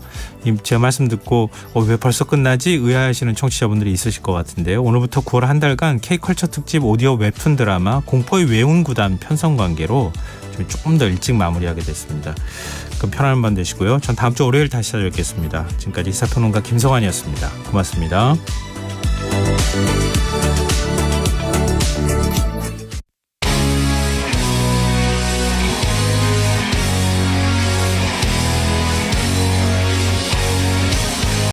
제가 말씀 듣고 왜 벌써 끝나지 의아하시는 청취자분들이 있으실 것 같은데요. 오늘부터 9월 한 달간 K컬처 특집 오디오 웹툰 드라마 공포의 외운구단 편성관계로 조금 더 일찍 마무리하게 됐습니다. 그럼 편안한 밤 되시고요. 전 다음 주 월요일 다시 찾아뵙겠습니다. 지금까지 시사평론가 김성환이었습니다. 고맙습니다.